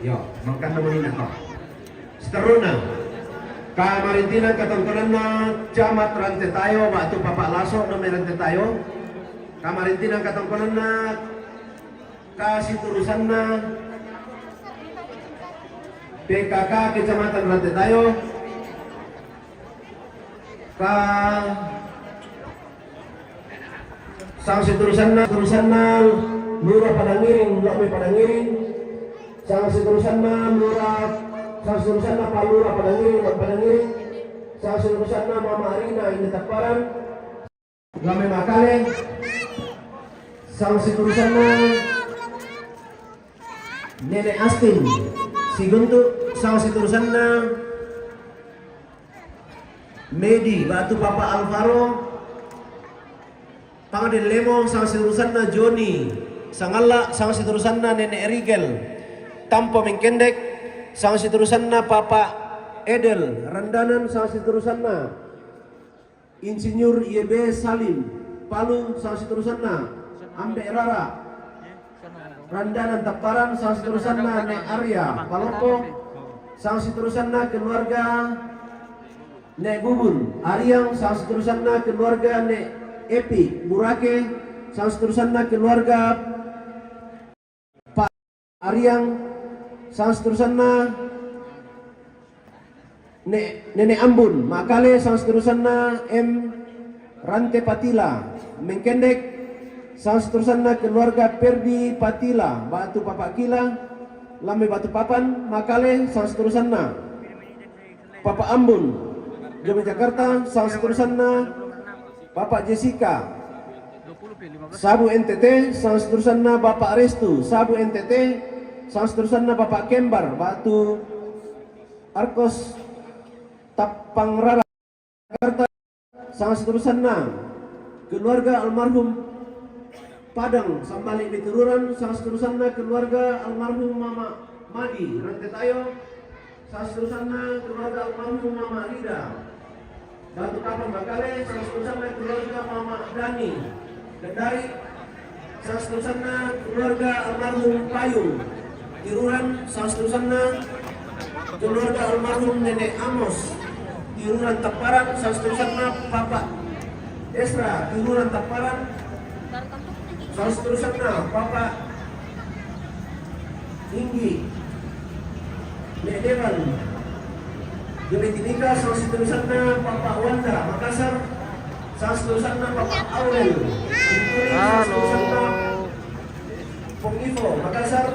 Yo, makan naman ako. Seterusnya, kamarintinan katangkalan na camat rantai tayo, batu papa laso na may rantai tayo. Kamarintinan katangkalan na kasih turusan na PKK Kecamatan Rantai Tayo. Sang turusan na Lurah Padangiring, Lakme Padangiring. Sang turusan na Palura Padangiring, Lak Padangiring. Sang turusan na Mama Arina ini Takparan, Lakme Makale. Sang turusan na Nenek Astin si Guntuk. Sang turusan na Medi Batu Papa Alvaro Pangden Lemong. Sang turusan na Joni Sangala. Sang turusan na Nenek Rigel Tampo Mengkendek. Sang turusan na Papa Edel Randanan. Sang turusan na Insinyur YB Salim Palu. Sang turusan na Ambe Rara Randanan Taparan. Sang turusan na Nek Arya Paloko. Sang turusan na keluarga Nek Bubun Ariang. Sang turusan na keluarga Nek Epi Burake. Sang turusan na keluarga Pak Ariang. Sang turusan na Nenek Ambun Makale. Sang turusan na M Rante Patila Mengkendek. Sang turusan na keluarga Perdi Patila Batu Papa Kila Lame Batu Papan Makale. Sang turusan na Papa Ambun Jome Jakarta. Sang turusan na Bapak Jessica Sabu NTT. Sang turusan na Bapak Restu Sabu NTT. Sang turusan na Bapak Kembar Batu Arkos Tapangrara Jakarta. Sang turusan na keluarga almarhum Padang Sambalik Bitururan. Sang turusan na keluarga almarhum Mama Madi Rantai Tayo. Sang turusan na keluarga almarhum Mama Rida Batu Kapan Bakale. Sang turusan na keluarga Mama Dani Kendari. Sang turusan na keluarga almarhum Payung Tiruran. Sang turusan na keluarga almarhum Nenek Amos Tiruran Taparan. Sang turusan na Papa Esra Tiruran Taparan. Sang turusan na Papa Inggi Nek Dewan Jone Timika. Sang turusan na Papa Wanda Makassar. Sang turusan na Papa Aurel Binturi. Sang turusan na Pongivo Makassar.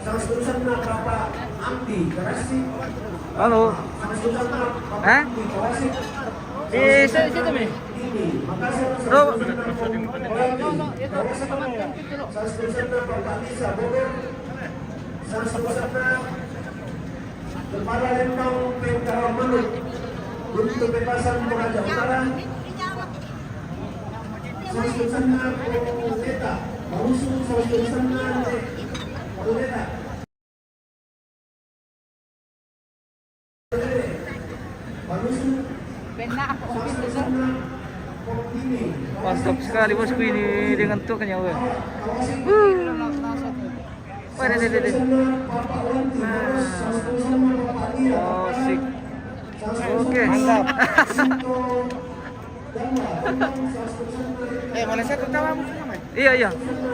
Sang turusan na Papa Amdi Karasi. Halo. Sang turusan na Papa Amdi Karasi. Di situ nih. Makassar. Bro. Sang turusan na Papa Lisa Bogor. Sang turusan na Kepala Lembang Pemkara Manuk untuk Bebasan Toraja Utara. Sang turusan na Poleta Barusu. Sang turusan na Poleta Barusu. Sang turusan na Polini. Mantap sekali bosku ini dengan tukannya. Wah, deh. Oh, sik. Oke. Mantap. Mana saya tertawa? Iya.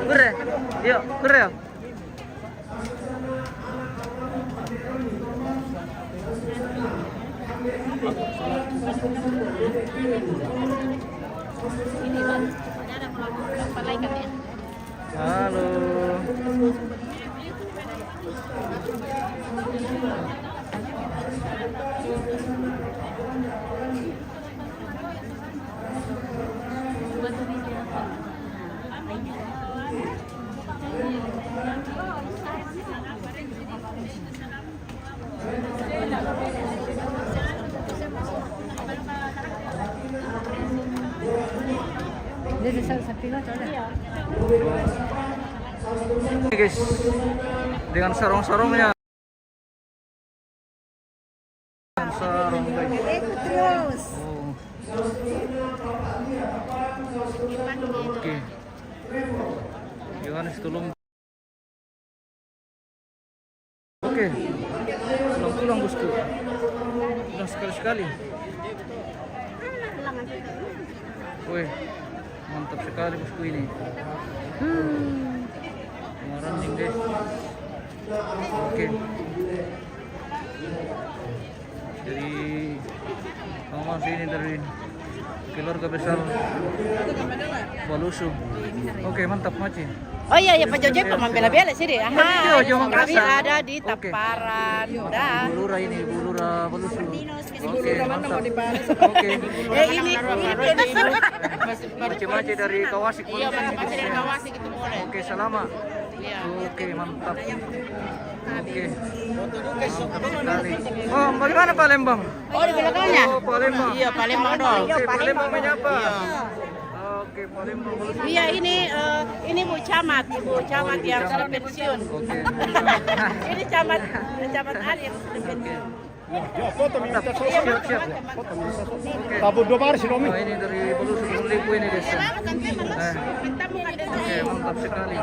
Bere. Yuk, bere. Halo. Ini guys, dengan sarung-sarungnya. Sarung guys. Terus. Oke. Yohanes tolong. Oke. Oke. Pulang bosku. Pulang sekali-sekali. Wih, mantap sekali bosku ini. Running guys. Oke. Dari kawan sini dari keluarga besar Balusu. Oke, mantap Maci. Oh iya ya Pak Jojo pembela-bela sini. Iya, Jojo Kami Makassar. ada di Oke. Taparan. Dah. Bulura ini, Bulura Balusu. Oke, mantap. Oke. Ini Maci-maci dari Kawasik. iya Balusu. masih dari Kawasik itu boleh. Oke, selamat. Iya. Oke, mantap. Oke. Mantap sekali. Oh, bagaimana Palembang? Oh di belakangnya? Oh, Palembang. Iya Palembang dong. Oke, Palembang menyapa. Oke, Palembang Balusu. Iya ini Bu Camat, Ibu Camat yang sudah pensiun. Oke. Ini Camat Arif sudah pensiun. Mantap. Siap, siap. Oke. Tabur dua hari sih Romi. Oh, ini dari Balusu Lipu ini guys. Oke, mantap sekali.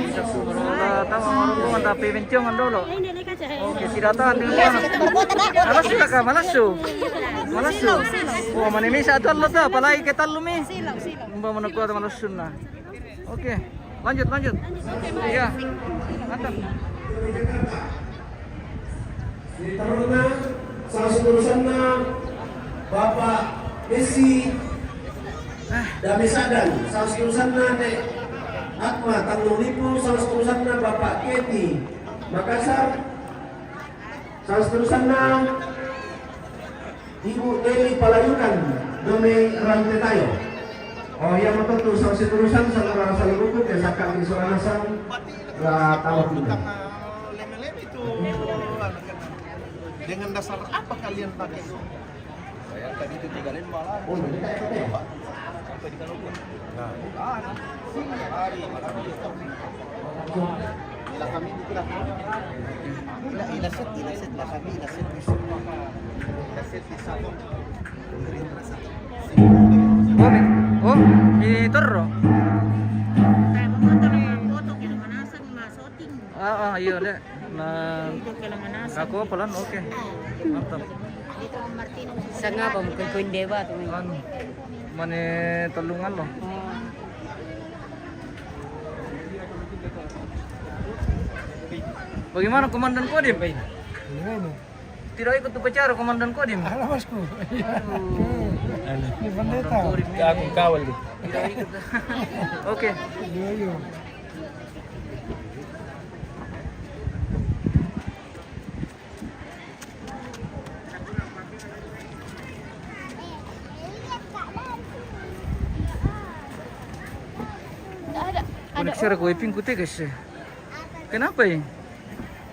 Bisa berolah tahu orang tapi bencongan dulu. Oke, tidak tahan di luar. Malas suka kah? Malas su. Malas su. Oh, manimi satu Allah tuh, apalagi kita lumi. Mbak menekuat malas sunnah. Oke, lanjut. Iya, mantap. Di taruna salah urusanna Bapak Desi Damisadan, salah urusanna Nek Atma Tanjung Lipu, salah urusanna Bapak Keti Makassar, salah urusanna Ibu Deli Palayukan Dome Rantetayo. Oh yang betul salah urusan salah rukun ya sakak di Suranasan lah tahu tidak. Dengan dasar apa kalian pakai? Saya tadi itu tinggalin malah. Oh, ini kayak apa ya? Sampai di Kalungan. Nah, hari malam itu. Ila kami dikira. Ilaset lah kami ilaset di semua. Ilaset di satu. Oh, ini terus. Iya deh. Nah, aku pelan oke. Mantap. Sanga ba mungkin ko hindi ba to. Anu, mane telungan loh. Bagaimana Komandan Kodim? Tidak ikut upacara Komandan Kodim? Bosku. Ini pendeta. Aku kawal deh. Tidak ikut. Oke. Koneksi aku iping kute guys. Kenapa ya?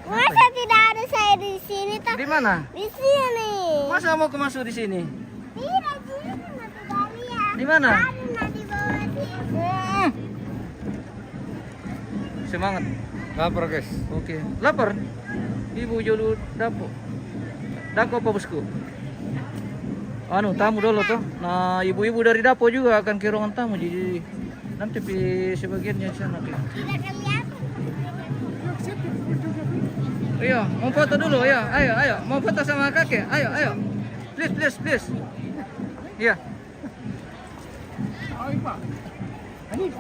Masa tidak ada saya di sini tak? Di mana? Di sini. Masa mau masuk di sini? Tidak di sini nanti kali ya. Di mana? Ada di bawah sini. Semangat. Lapar guys. Oke. Lapar? Ibu jolu dapur. Dako apa bosku? Anu tamu dulu tuh. Nah ibu-ibu dari dapur juga akan ke ruangan tamu jadi nanti sebagiannya sana. Tidak kelihatan. Iya, mau foto dulu ya. Ayo, mau foto sama kakek. Ayo. Please. Iya. Makasih anu.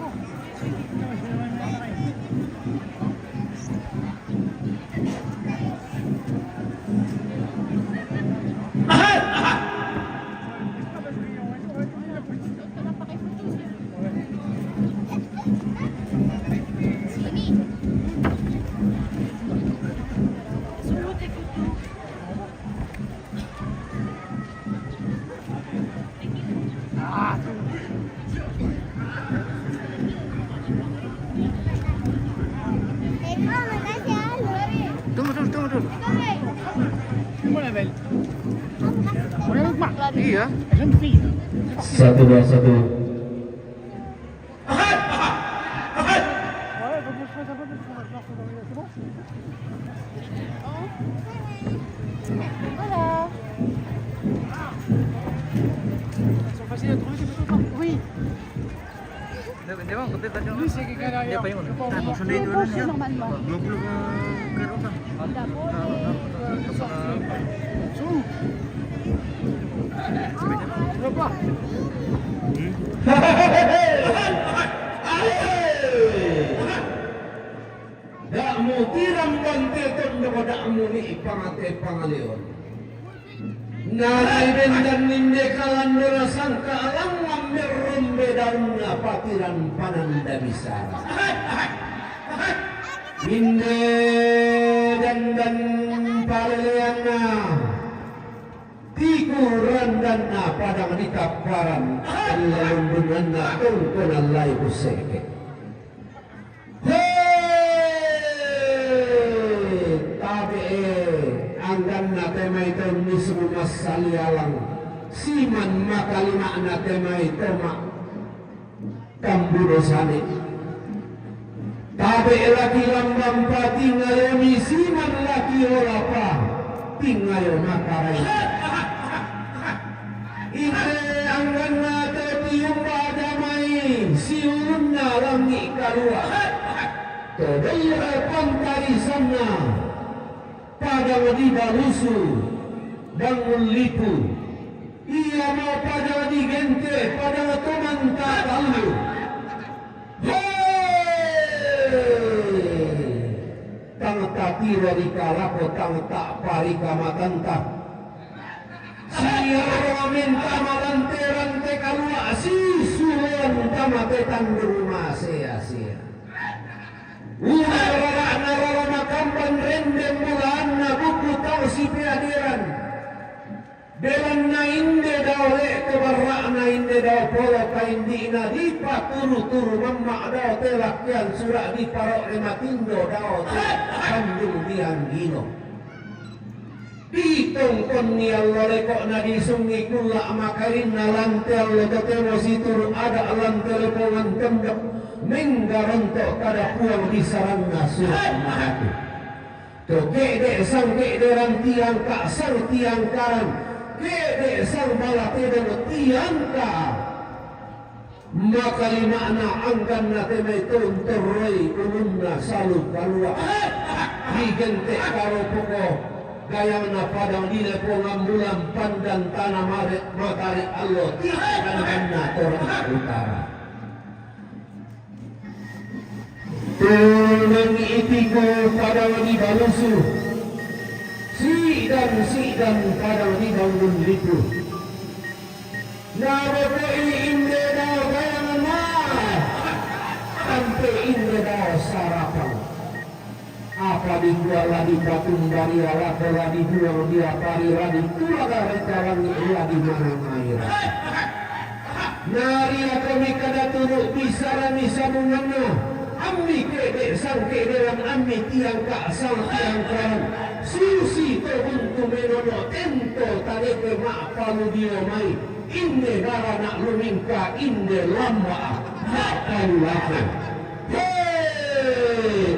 Tunggu dulu. Gimana, Bel? Boleh lupa? Iya. Satu dua satu. Dia mau kutip tadi. Dia apa yang mana? Sudah itu normalement. 20 ke Eropa. Dak mo tirang bante tondo ko dak mo ni ipangate pangalion. Naribendan ninde kalandera sangka alang ngamerum bedaunna patiran pananda bisara. Inde dan paleleana tikuran dan padang dikaparan lalundungan na tungkol alay kuseke. Anggan na temay ito mismo masali alang siman makalima na temay ito kambudosani. Tabi laki lambang pa tingayo ni siman laki ora pa tingayo makaray. Ite anggan na ito tiyong padamay siulun na langi kalua. Todayra pantarisan na padang di balusu bangun lipu ia mau padang di gente padang teman tak lalu tang tak tira di kalako tang tak parika matanta siapa minta malanteran te kalua si sulan tamate tangguruma sia-sia Narara makamban rendeng mulaan na buku tau si piadiran. Belan na inde daw le kebarak na inde daw polo ka indi na di paturu-turu mamma daw telakyan surak di parok rematindo daw te kandung diang gino. Ditong kon ni Allah lekok na di sungi kulak makarin na lantel le ketemo si turu ada lantel pongan tembak. Menggarontok kada puang di sarang nasuh mahatu. To gede sang gede ran tiang ka sang tiang karan. Gede sang balate dan tiang ka. Maka lima na anggan na temay tunturoy ulunna salu kalua. Digente karo poko gayang na padang dile po ngambulan pandan tanah maret matari Allah. Tiang na torang utara. Tulang itiku pada wadi balusu sidang pada wadi bangun lipu nabokoi inde dao bayangan na sampai inde dao sarapan apa dijual di patung dari alat lagi dijual dia pari lagi tulaga rekalan lagi mana air nari kami kada turut bisara misabunganna Ammi kede sang kederan ammi tiang ka sang tiang karan susi to buntu menono tento tareke ma palu dio mai inde gara nak lumingka inde lamba nak palu lako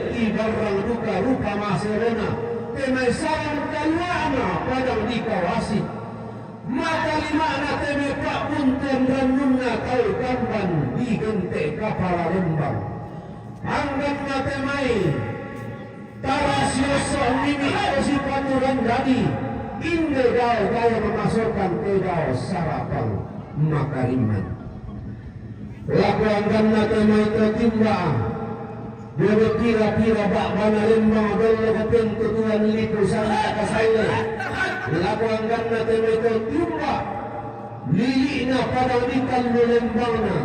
ibarang duka rupa maserona temai sarang kaluana padang di kawasi maka lima na teme pak punten ranunna kau kamban di gente kapala lembang anggan na temai tarasyoso nimi si paturan dadi inde daw gaya memasukkan ke daw sarapan makariman laku anggan na temai tertimba dua kira-kira bak bana lembang dolo kepentu tuan liku sangka kasaya laku anggan na temai tertimba lili na padang ikan lembang na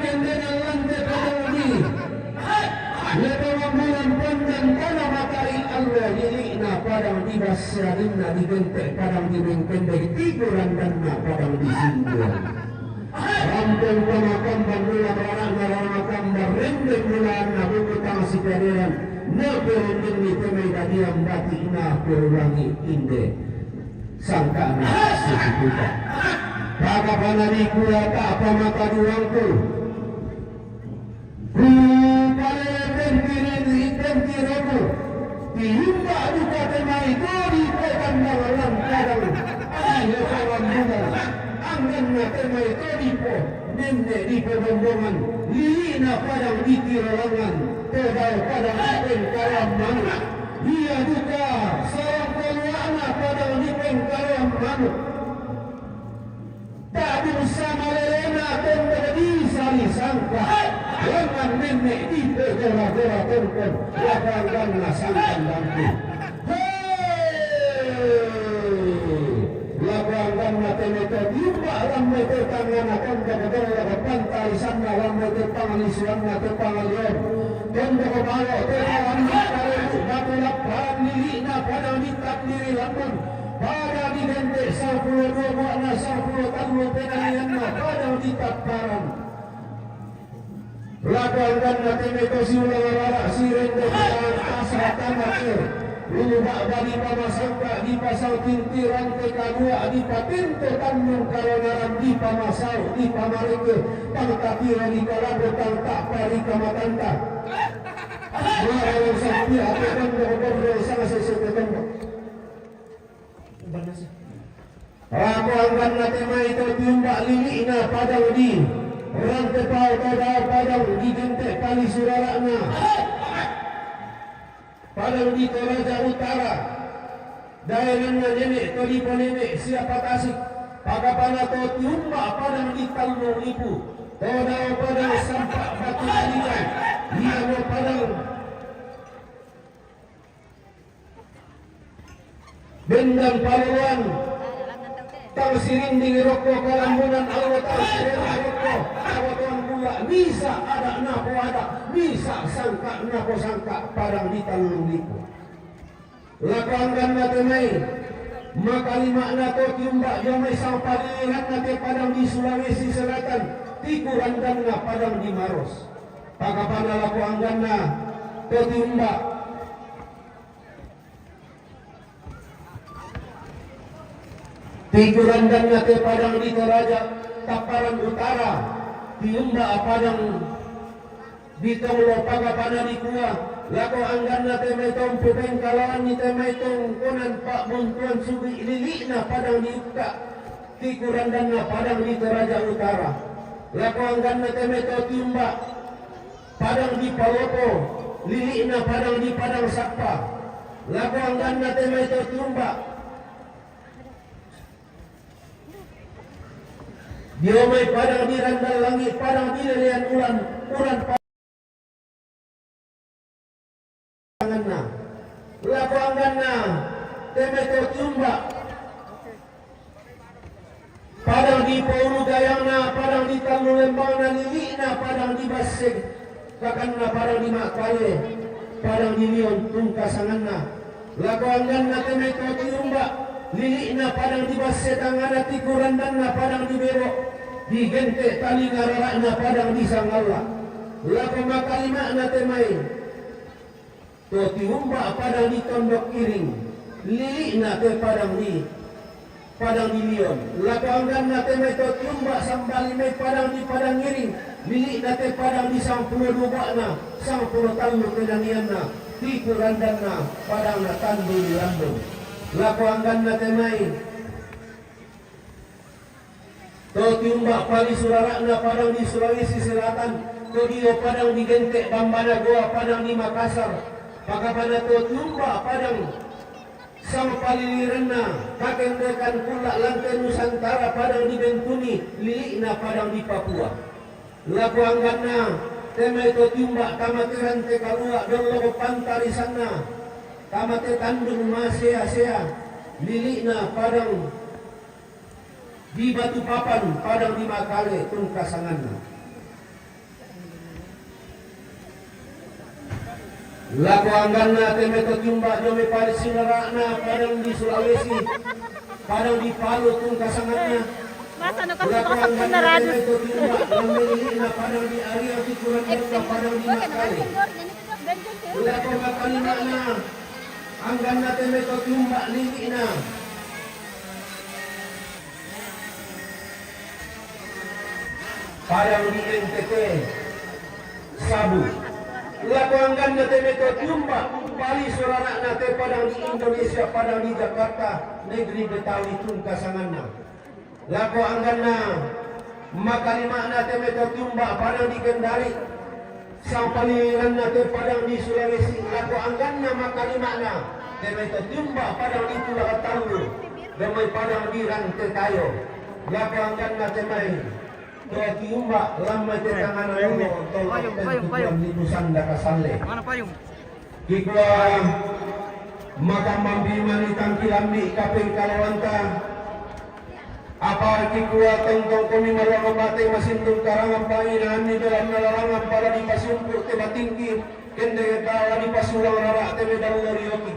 kenderan lantai padang di lepas bulan pandan tanah matahari Allah yelina padang di basradina di gentek padang di mengkendek tiguran dan padang di singgul rampung pemakam bandula beranak berendeng bulan buku tang si pederan berendeng di temai dadiam bati ina perulangi inde sangka na sejuta Baka panari kula tak apa mata duangku Kupale tentiroku Tihumba duka temai kori pekan malam kadang Ayo kawan bunga Anggan na temai kori po Nende di pebombongan Lilina padang di tiralangan tedau padang dipeng karam manuk. Dia juga seorang peluana padang dipeng karam manuk. Tak bersama lelena tembedi sari sangka. Dengan nenek di pegora-gora tempon. Lapangkanlah sangkan lampu. Lapangkan mata mata tiba ramai tertangan akan kebetulan pantai sana ramai terpangalisuan mata pangalian dan kebawa terlawan kare batu lapan lilina pada ditakdiri lamun pada diganti 10 makna 10 tahun penalian pada ditakparan. Lapangkan mata mata siulang rara siren dan asa tamakir. Lubak bagi pamasangka di pasal tintiran kedua di patento tanung karonaran di pamasau di pamareke pangkatira di kalabu tangka pari kamatanta. Maralang sampai apa kan berkobrol sama sesuatu. Aku angkat natema itu tiumbak lilina padang di rantai pau padang di jentek kali suralakna. Padang di Toraja Utara daerahnya nenek tolipo nenek siapa tasik pagapana to tiumba padang di Talmo Ipu todao padang sampak batu alikai dia mo padang bendang paluan tang sirinding rokok kalambunan Allah tang sirinding rokok awatuan pula bisa ada napo ada bisa sangka napo sangka padang di Talung Lipo lakangkan natemai maka lima nato tiumbak jamai sang palihan nate padang di Sulawesi Selatan tikuran dan na padang di Maros pagapana laku anggan na to tiumbak tikuran dan nate padang di Toraja Taparan Utara tiumba padang di Tonglo pagapana di Kuah lako anggan na temetong pupeng kalawan ni temetong konan Pak Buntuan Sugi lilina padang di Ukta tikuran dan na padang di Toraja Utara lako anggan na temetong tiumba padang di Palopo lilina padang di Padang Sakpa lako anggan na temetong tiumba diomai padang di Randal Langit, padang di Lelian Uran panganna, laku angganna, temeto tiumba, padang di Paulu Gayangna, padang di Tamu Lembangna, lilina, padang di Baseg, kakanna, padang di Makale, padang di Lion, tungkasanganna, laku angganna, temeto tiumba, lilina, padang di Baseg, tangana tikuran danna, padang di Berok, di gente tali ngarakna padang di Sanggala laku makalima na temai to tiumba padang di Tondok Kiring lili na te padang di Lion laku anggan na temai to tiumba sambali me padang di Padang Ngiring lili na te padang di Sangpulo Dubakna Sangpulo Talmo Kenanianna di Kurandanna padang na Tandu di Lambung laku anggan na temai to tiumbak pali surarakna padang di Sulawesi Selatan to dio padang di Gentek Bambana Goa padang di Makassar pagapana to tiumbak padang sang palilirenna kakendekan pula lantai Nusantara padang di Bentuni lilina padang di Papua laku angganna temai to tiumbak kamatiran te kalua dollo pantari sana kamate Tandung Masea lilina padang di Batu Papan padang di Makale tungkasanganna laku angganna temeto tiumba jome pari sinarakna padang di Sulawesi padang di Palu tungkasanganna laku angganna temeto tiumba jome padang di Ariau tikuran padang di Makale laku makalinana angganna temeto tiumba lilina padang di NTT Sabu laku anggan na temeto tiumba pali soranak na te padang di Indonesia padang di Jakarta negeri Betawi tungkasanganna laku anggan na makalima na temeto tiumba padang di Kendari sang paliran na te padang di Sulawesi laku anggan na makalimana demay to timba padang di Tulakatalu demay padang di Rante tayo laku anggan na temay to timba lamay te tangan mo tolong di Nusanda Kasale Mana payung? kikwa makamambimani tangkilambi kaping kalawanta apa kikwa tentang kami malang batay masindong karangan panginan ni dalam nalarangan para di pasumpur te matingki kende kawa di pasulang rara te medang lorioki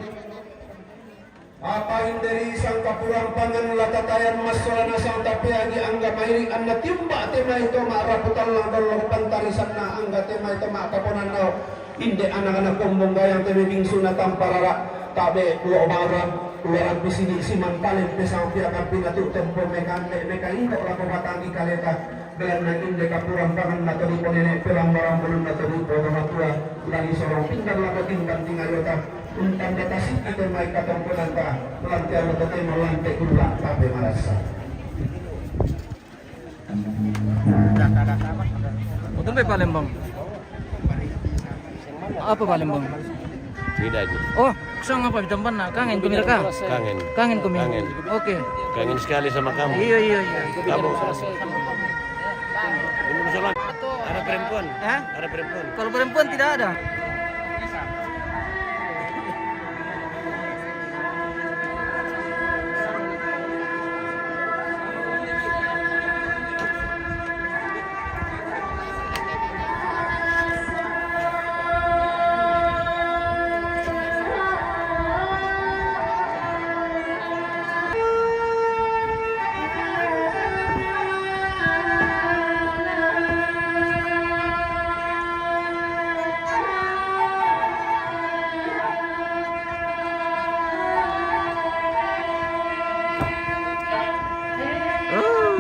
apa dari isang kapurang pangan latatayan masalah nasang tapi agi angga mairi anna timba tema itu maraputan lang dalam pantarisan na angga tema itu makaponan na inde anak-anak kombong gayang teme bingsu na tamparara tabe ulo marang luar bisini siman paling pesang pihak pinatu tempo meka indok lako batangi kaleta belan naging deka purang pangan nato di nenek pelang barang belum nato di potong tua lagi seorang pinggan lako tingkan tingayota untan data siki temai katomponan ta lantai atau tema lantai gula tabe marasa Betul be Palembang. Apa Palembang? Beda aja. Oh, sang apa di tempat nak? Kangen kumira ka? Kangen. Kangen kumira. Kangen. Oke. Kangen sekali sama kamu. Iya. Kamu. Belum sholat. Ada perempuan. Hah? Ada perempuan. Kalau perempuan tidak ada.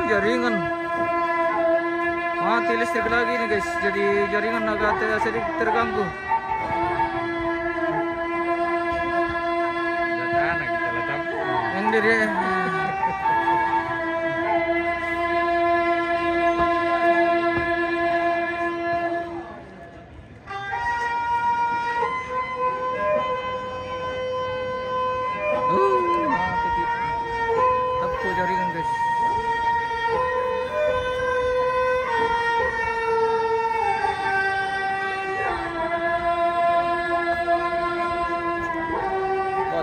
Jaringan mati listrik lagi nih guys, jadi jaringan agak sedikit terganggu. Ini dia. Mati. Aku jaringan guys.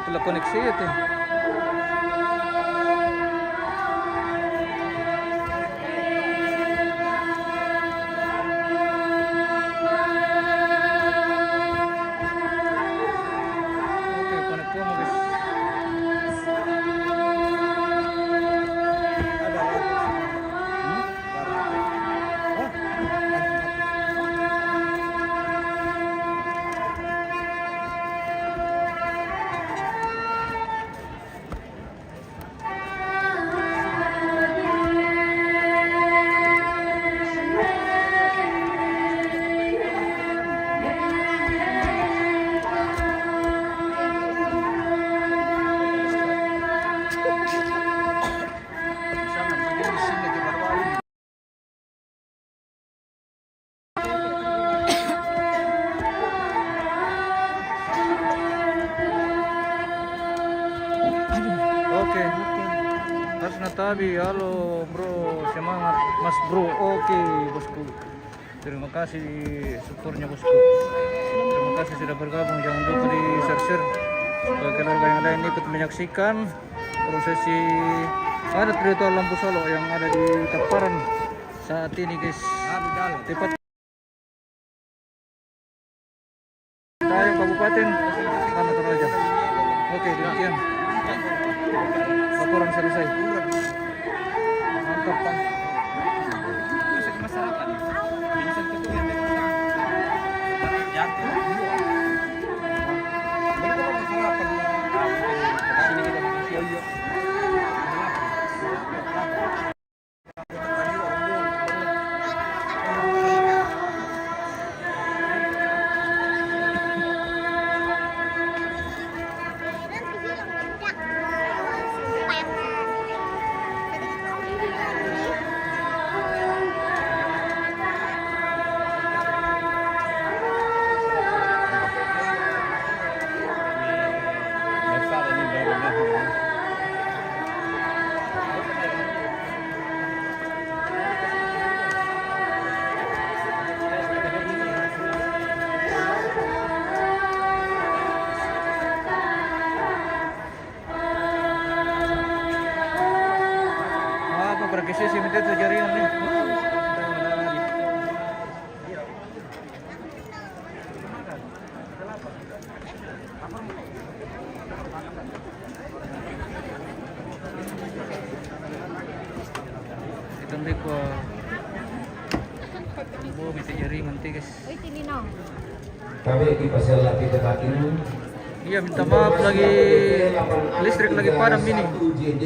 Telah koneksi itu. Oke, koneksi mo guys. Oke. Harus Natabi, halo bro, semangat mas bro. Oke bosku, terima kasih supportnya bosku. Terima kasih sudah bergabung. Jangan lupa di share bagi keluarga yang lain ikut menyaksikan prosesi adat ritual lampu solo yang ada di Taparan saat ini guys. Tepat Dayung Kabupaten Tanah Toraja. Oke, demikian laporan selesai. Mantap kan? Apa berkesi sih minta tuh jaringan nih. Itong ko. Oh, minta jaringan nanti guys. Kami di pasal lagi debatin. Iya, minta maaf lagi listrik lagi padam ini. JD,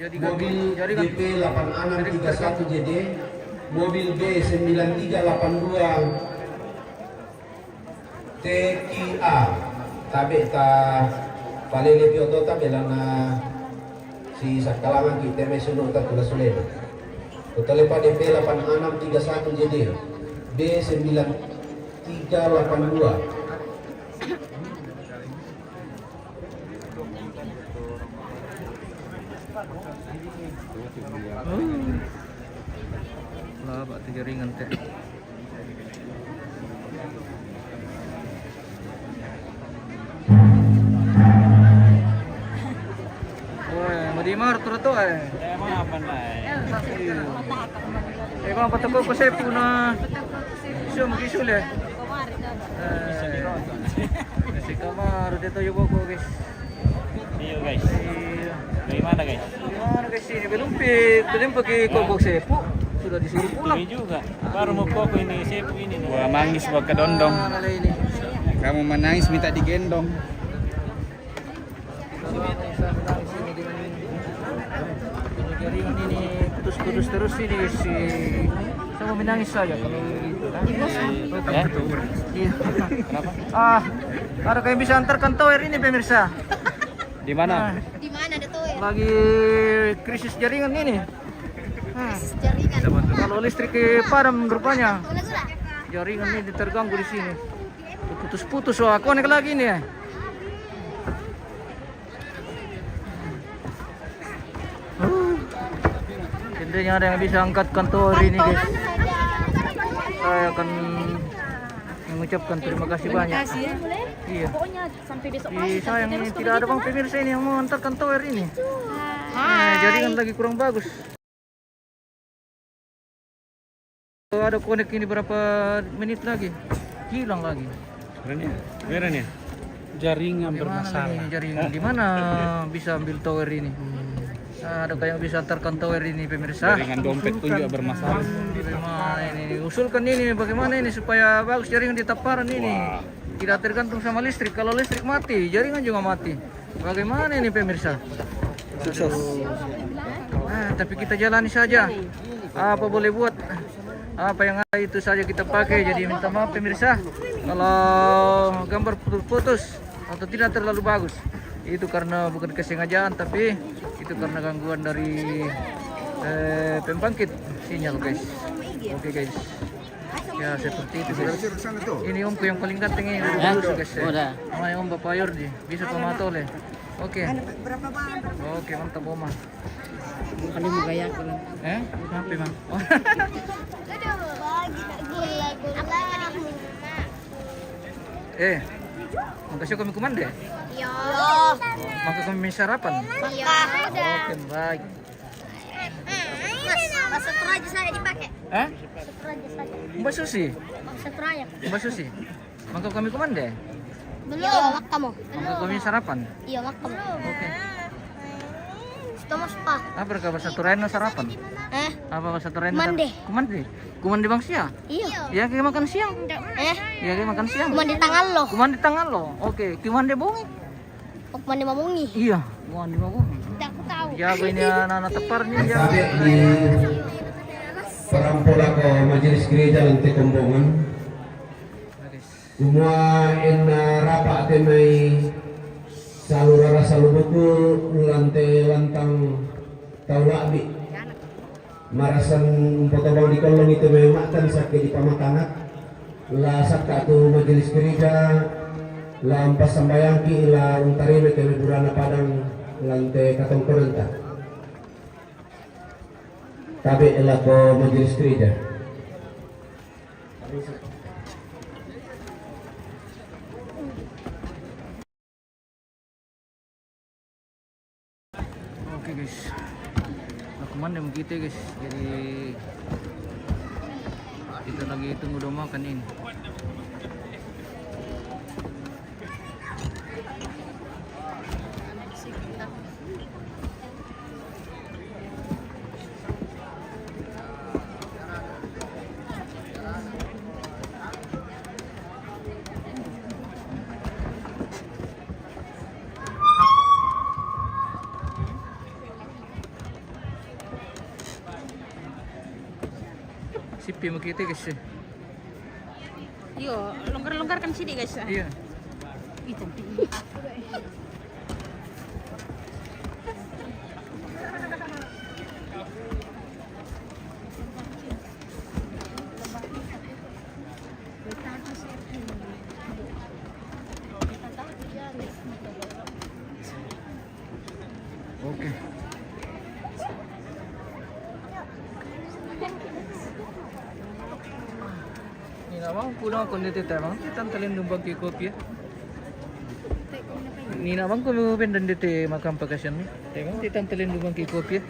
Jadi mobil jaringan. DP 8631 JD, mobil B 9382 TQA. Tabe ta palele pioto tabe lana si sakalangan kita may sunod ta tulas ulit. Total pa DP 8631 JD, B 9382. Lah, bak tu jaringan teh. Wah, madimar tu Apa nih? Kung patako ko sa puna. Isu magisul eh. Si kamar dito yung ko guys. Iyo guys. Bagaimana guys? Gimana guys ini belum pakai kobok sepu. Sudah disuruh pulang. Ini juga. Baru mau koko ini sepu ini. Wah, mangis buat kedondong. Mana ini? Kamu menangis minta digendong. Jaringan ini putus-putus terus ini si sama menangis saja kalau gitu. Iya. Kenapa? Ada kayak bisa antarkan tower ini pemirsa. Di mana? Di mana ada tuh ya? Lagi krisis jaringan ini. Jaringan. Kalau listrik padam rupanya. Udah sudah. Jaringan ini terganggu di sini. Putus-putus, wah konek lagi nih. Intinya ada yang bisa angkat kantor ini guys. Saya akan mengucapkan terima kasih banyak. Iya. Pokoknya sampai besok Sayang ini tidak ada bang pemirsa ini yang mau antarkan tower ini. Jaringan lagi kurang bagus. Ada konek ini berapa menit lagi? Hilang lagi. Keren ya? Jaringan Bagaimana ini jaringan? Di mana bisa ambil tower ini? Ada yang bisa antarkan tower ini pemirsa? Jaringan dompet pun juga bermasalah. Bagaimana ini? Usulkan ini bagaimana ini supaya bagus jaringan di Taparan ini. Tidak tergantung sama listrik. Kalau listrik mati, jaringan juga mati. Bagaimana ini pemirsa? Sukses. Tapi kita jalani saja. Apa boleh buat? Apa yang ada itu saja kita pakai. Jadi minta maaf pemirsa kalau gambar putus-putus atau tidak terlalu bagus. Itu karena bukan kesengajaan, tapi itu karena gangguan dari pembangkit sinyal guys. Oke guys. Ya seperti itu guys. Ini omku yang paling ganteng ini dulu guys. Namanya Om Bapak Yordi. Bisa pematole. Oke. Oke mantap Oma. Kali mau gaya ko lang. Kenapa bang? Makasih kami kumande. Yo. Maka kami sarapan. Iya. Oke baik. Mas, satu aja saya dipakai. Satu aja saja. Mbak Susi. Satu aja. Mbak Susi. Maka kami kumande. Belum. Iya, wak kamu. Maka kami sarapan. Iya, wak kamu. Oke. Thomas pa. Apa kabar satu reno sarapan? Apa satu reno? Kumande. Kumande bang siang? Iya. Ya kayak makan siang. Ya kayak makan siang. Kumande tangan lo. Kumande tangan lo. Oke. Kumande bongi. Kumande mamungi. Iya. Kumande bongi. Tidak aku tahu. Jago ini anak-anak tepar nih. Sabi di Parampola ko Majelis Gereja Lantai Kombongan. Semua yang rapat may salurara salubuku lantai lantang taulabi. Marasan potobang di kolong itu may makan sakit di pamakanak. Lasak ka tu Majelis Gereja lampas sambayang ki ila untari me kami burana padang lante katongkonan ta. Tabi ila ko majelis krida. Oke guys, nah kemana begitu guys, jadi kita lagi tunggu udah makan ini. Sipi mo kita guys. Yo, longgar-longgarkan sini guys. Iya. Itu. Oke. Bang, pulang aku nanti bang, kita talin lumbang ke kopi ya. Ni na bang ko mo bendan dito makam pakasyan ni. Tengok kita talin lumbang ke kopi ya.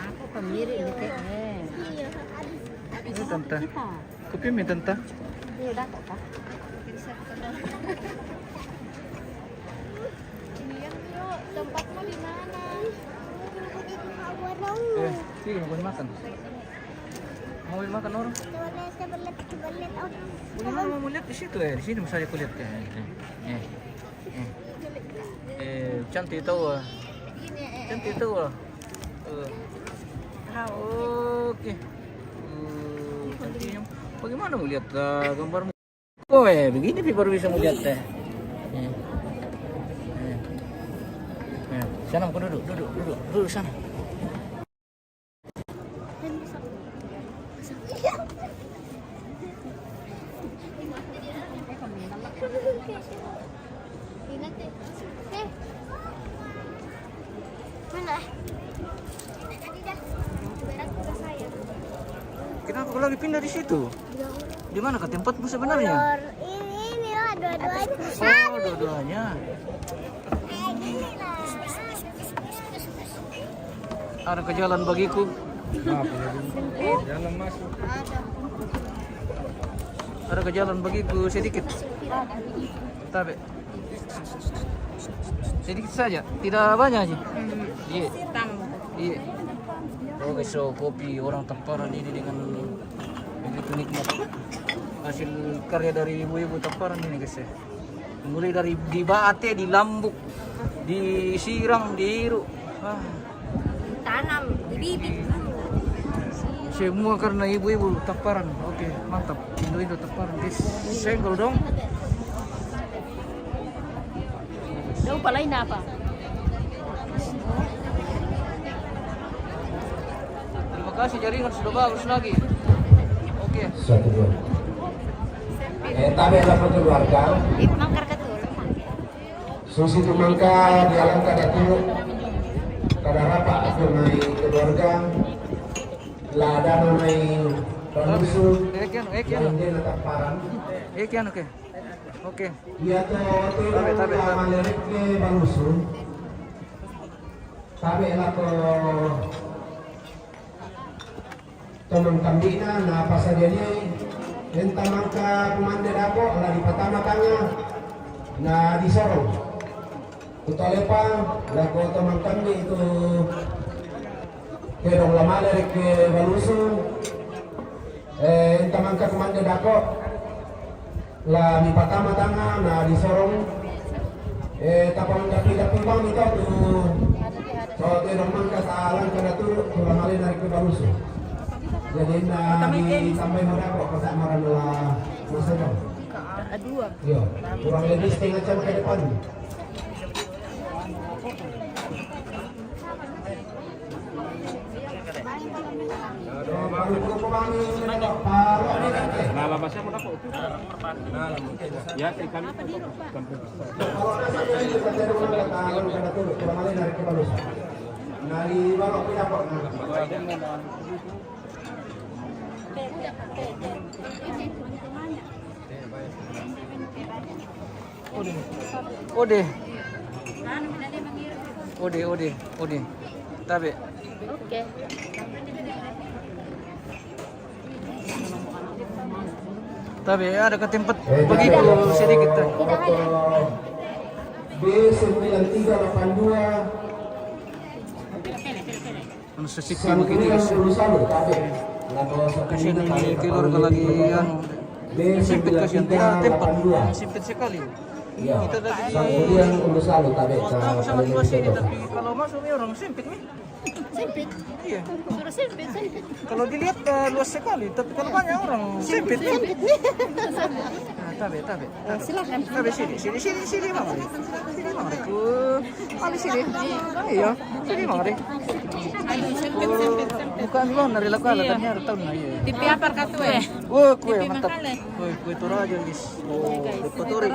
Aku pemiri ini teh. Ini tanta. Kopi mi tanta. Iya dah kok. Tempatmu di mana? Sige, mau makan. Mau makan orang? Boleh mau lihat di situ di sini saya kulihat ya. Cantik tahu ah. Cantik tahu ah. Oke. Cantiknya. Bagaimana melihat gambarmu? Oh begini baru bisa melihat teh. Sana aku duduk sana. Kenapa kau lagi pindah di situ? Di mana ke tempatmu sebenarnya? Ini lah dua-duanya. Oh, dua-duanya. Ada ke jalan bagiku. Jalan masuk. Ada ke jalan bagiku sedikit. Tapi sedikit saja, tidak banyak sih. Iya. Iya. Oke, so kopi orang Tamparan ini dengan begitu nikmat. Hasil karya dari ibu-ibu Tamparan ini guys ya. Mulai dari dibate, dilambuk, disiram, dihirup. Tanam, dibibit. Semua karena ibu-ibu Tamparan. Oke, mantap. Indo Tamparan guys. Senggol dong. Daw pala na apa? Terima kasih jaringan sudah bagus lagi. Oke. Satu dua. Tabi adalah keluarga. Mangkar ka to. Susi tumangka di alam kada tu kada rapa aku mai keluarga. Lada mai panusu. Ekian. Dia Tamparan. Ekian oke. Oke. Dia tu Tabi. malerik ke panusu. Tabi adalah ko Tomang kambina na pasadya yung tamang ka kumanda ako ala di patama kanya na di sorong utole pa lago tomang kambi itu kedong lamala rik baluso yung tamang ka kumanda ako la di patama tanga na di sorong tapang dapi-dapi bang ito so kedong man kasaalan ka na to lamala na rik baluso. Jadi sampai mana kok kasamaran lah masa dong. Dua. Yo, kurang lebih setengah jam ke depan. Baru kami Lalabasnya mo na po. Ya, ikan. Kalau nasa ko yung pagkero ko lang tahagon ka na tulog, kung malay na rin kabalus. Naliwaro ko po na. Ode. Ode. Tabi. Oke. Tabi, ada ketimpat begitu sedikit. B9382 Ano sa siki begini guys. Kasi ini keluarga lagi yang sempit kasi yang tidak tempat sempit sekali. Kita lagi tahu sama luas ini tapi kalau masuk ini orang sempit nih. Sempit. Iya. Sudah sempit. Kalau dilihat luas sekali, tapi kalau banyak orang sempit. Nah, tabe. Silakan. Tabe sini Bang Ari. Sini Bang Ari. Ali sini. Iya, sini Bang Ari. Bukan loan dari lokal ternyata tahun na iya. Tipi apa katu eh? Wah, kue mantap. Kue Toraja guys. Oh, Depatori.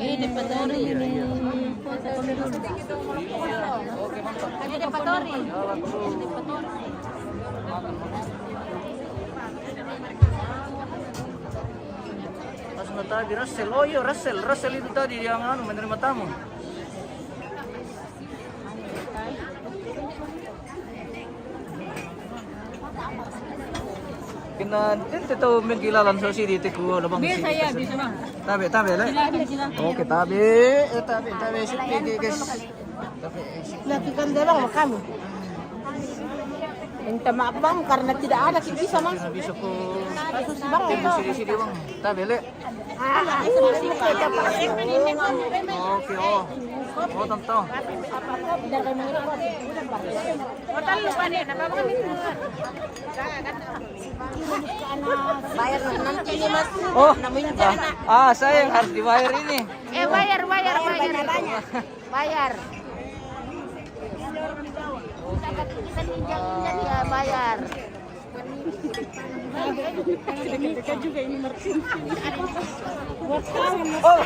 Ini Patori. Oke, mantap. Ada Patori. Pas tadi Russell. Oh iya, Russell itu tadi yang menerima tamu. Kena tente tahu mengkilalan so sini teku labang sini. Bisa bang. Tabe le. Oke, tabe sini guys. Lakukan dalam kami. Minta maaf bang karena tidak ada kita bisa bang. Bisa ko. Kasus bang Temu sini bang. Tabe le. Oke, oh. Oh, tentu. Bayar nanti ini mas. Oh, saya yang harus dibayar ini. Bayar. Bayar. Kita ninjan ya bayar. Kita juga ini mersin. Buat kamu. Oh.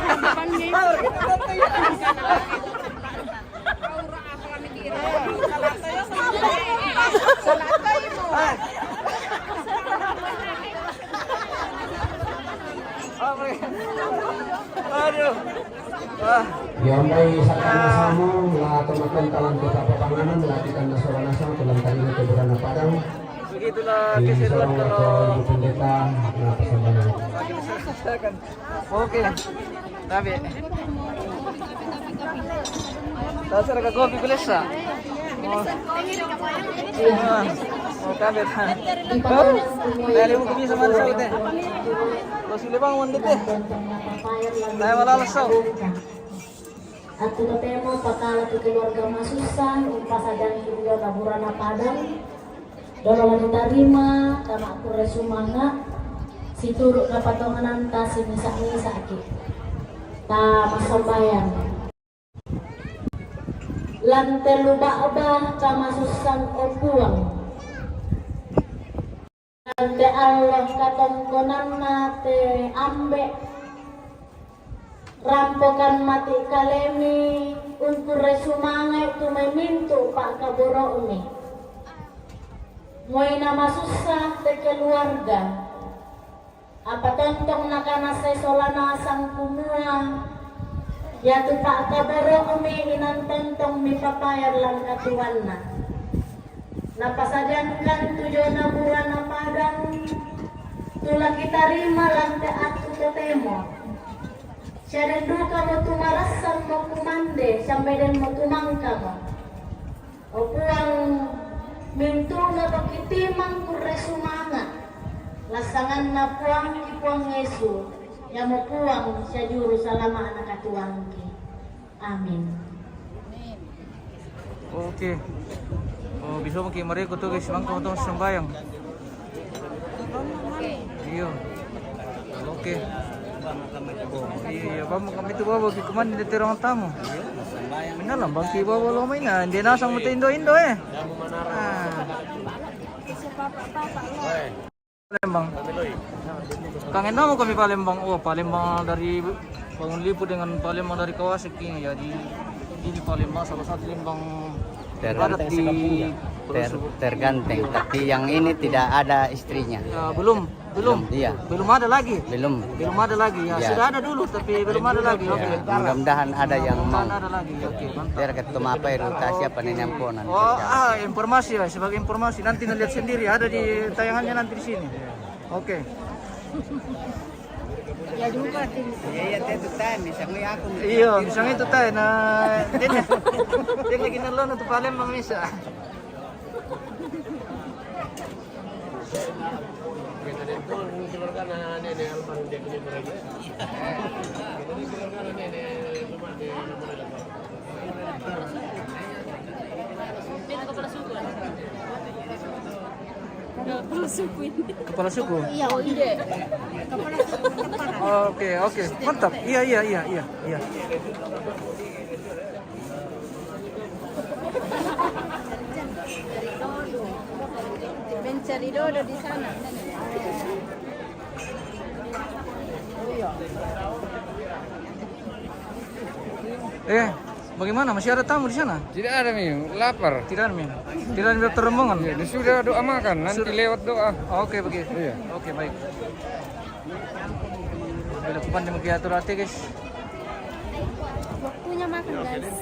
Aduh. Wah. Yamay sa kanasamo, tumakan talang kita papanganan, latikan na sa wanasang, tulang tayo na teburan na padang. Begitulah keseruan kalau pendeta na pasambanan. Oke. Tabe. Dasar ka kopi kulesa. Oh, tabe. Oh, dari mo kami sa mansa ite. Lo sila bang wandit eh. Tayo malalasau. At tutemo pakala tu keluarga masusan umpasadan kuyo naburana padang dolo diterima kama aku resumanga situruk na patonganan ta sinisa-nisa aki ta masambayan lante luba-ba kama susan opuang lante Allah katongkonan nate ambe rampokan mati kalemi untuk resumangai tu memintu pak kaburo umi moy nama susah te keluarga apa tontong nakana say solana sang kumua ya tu pak kaburo umi inan tontong mi papayar lang katuan na napasadankan tujuh na bulan na padang tula kita rima lang te atu tetemo. Siya duka mo tumarasan mo kumande, sampai dan mo tumangka mo. O puang minto na pakitimang kuresumanga. Lasangan na puang ipuang Yesu. Ya mo puang siya juru salama anak katuangki. Amin. Oke. Oh, bisa mo kimari ko to guys, bang ko sembayang. Iya. Oke. Iya, bang kami tu bawa ke kemana di terang tamu. Minalam bang ki bawa lo main na, hindi nasang mo Indo eh. Bang. Kangen nama kami Palembang. Oh, Palembang dari Bangun Lipu dengan Palembang dari Kawasaki. Jadi ini Palembang salah satu Lembang adat di Pulau Suku. Terganteng, tapi yang ini tidak ada istrinya. Ya, belum. Iya. Belum ada lagi. Belum. Belum ada lagi. Ya, Ya. sudah ada dulu tapi belum ada lagi. Oke. Ya, mudah-mudahan ada yang mau. Mudah-mudahan ada lagi. Oke, mantap. Biar ketemu apa itu siapa nih nyamponan. Oh, informasi ya, sebagai informasi nanti lihat sendiri ada di tayangannya nanti di sini. Oke. Ya juga. Iya, itu time misalnya aku. Iya, misalnya itu tayo na din lagi nalon itu Palembang misa. Kepala suku. Iya, oh ide. Oke. Mantap. Iya. Mencari dodo di sana. Bagaimana? Masih ada tamu di sana? Tidak ada Mi, lapar. Tidak ada, Min. Tidak ada daftar rombongan. Ya, sudah doa makan, nanti lewat doa. Oke, begitu. Iya. Oke, baik. Bila kupan di Mekiatur hati, guys. Waktunya makan, guys.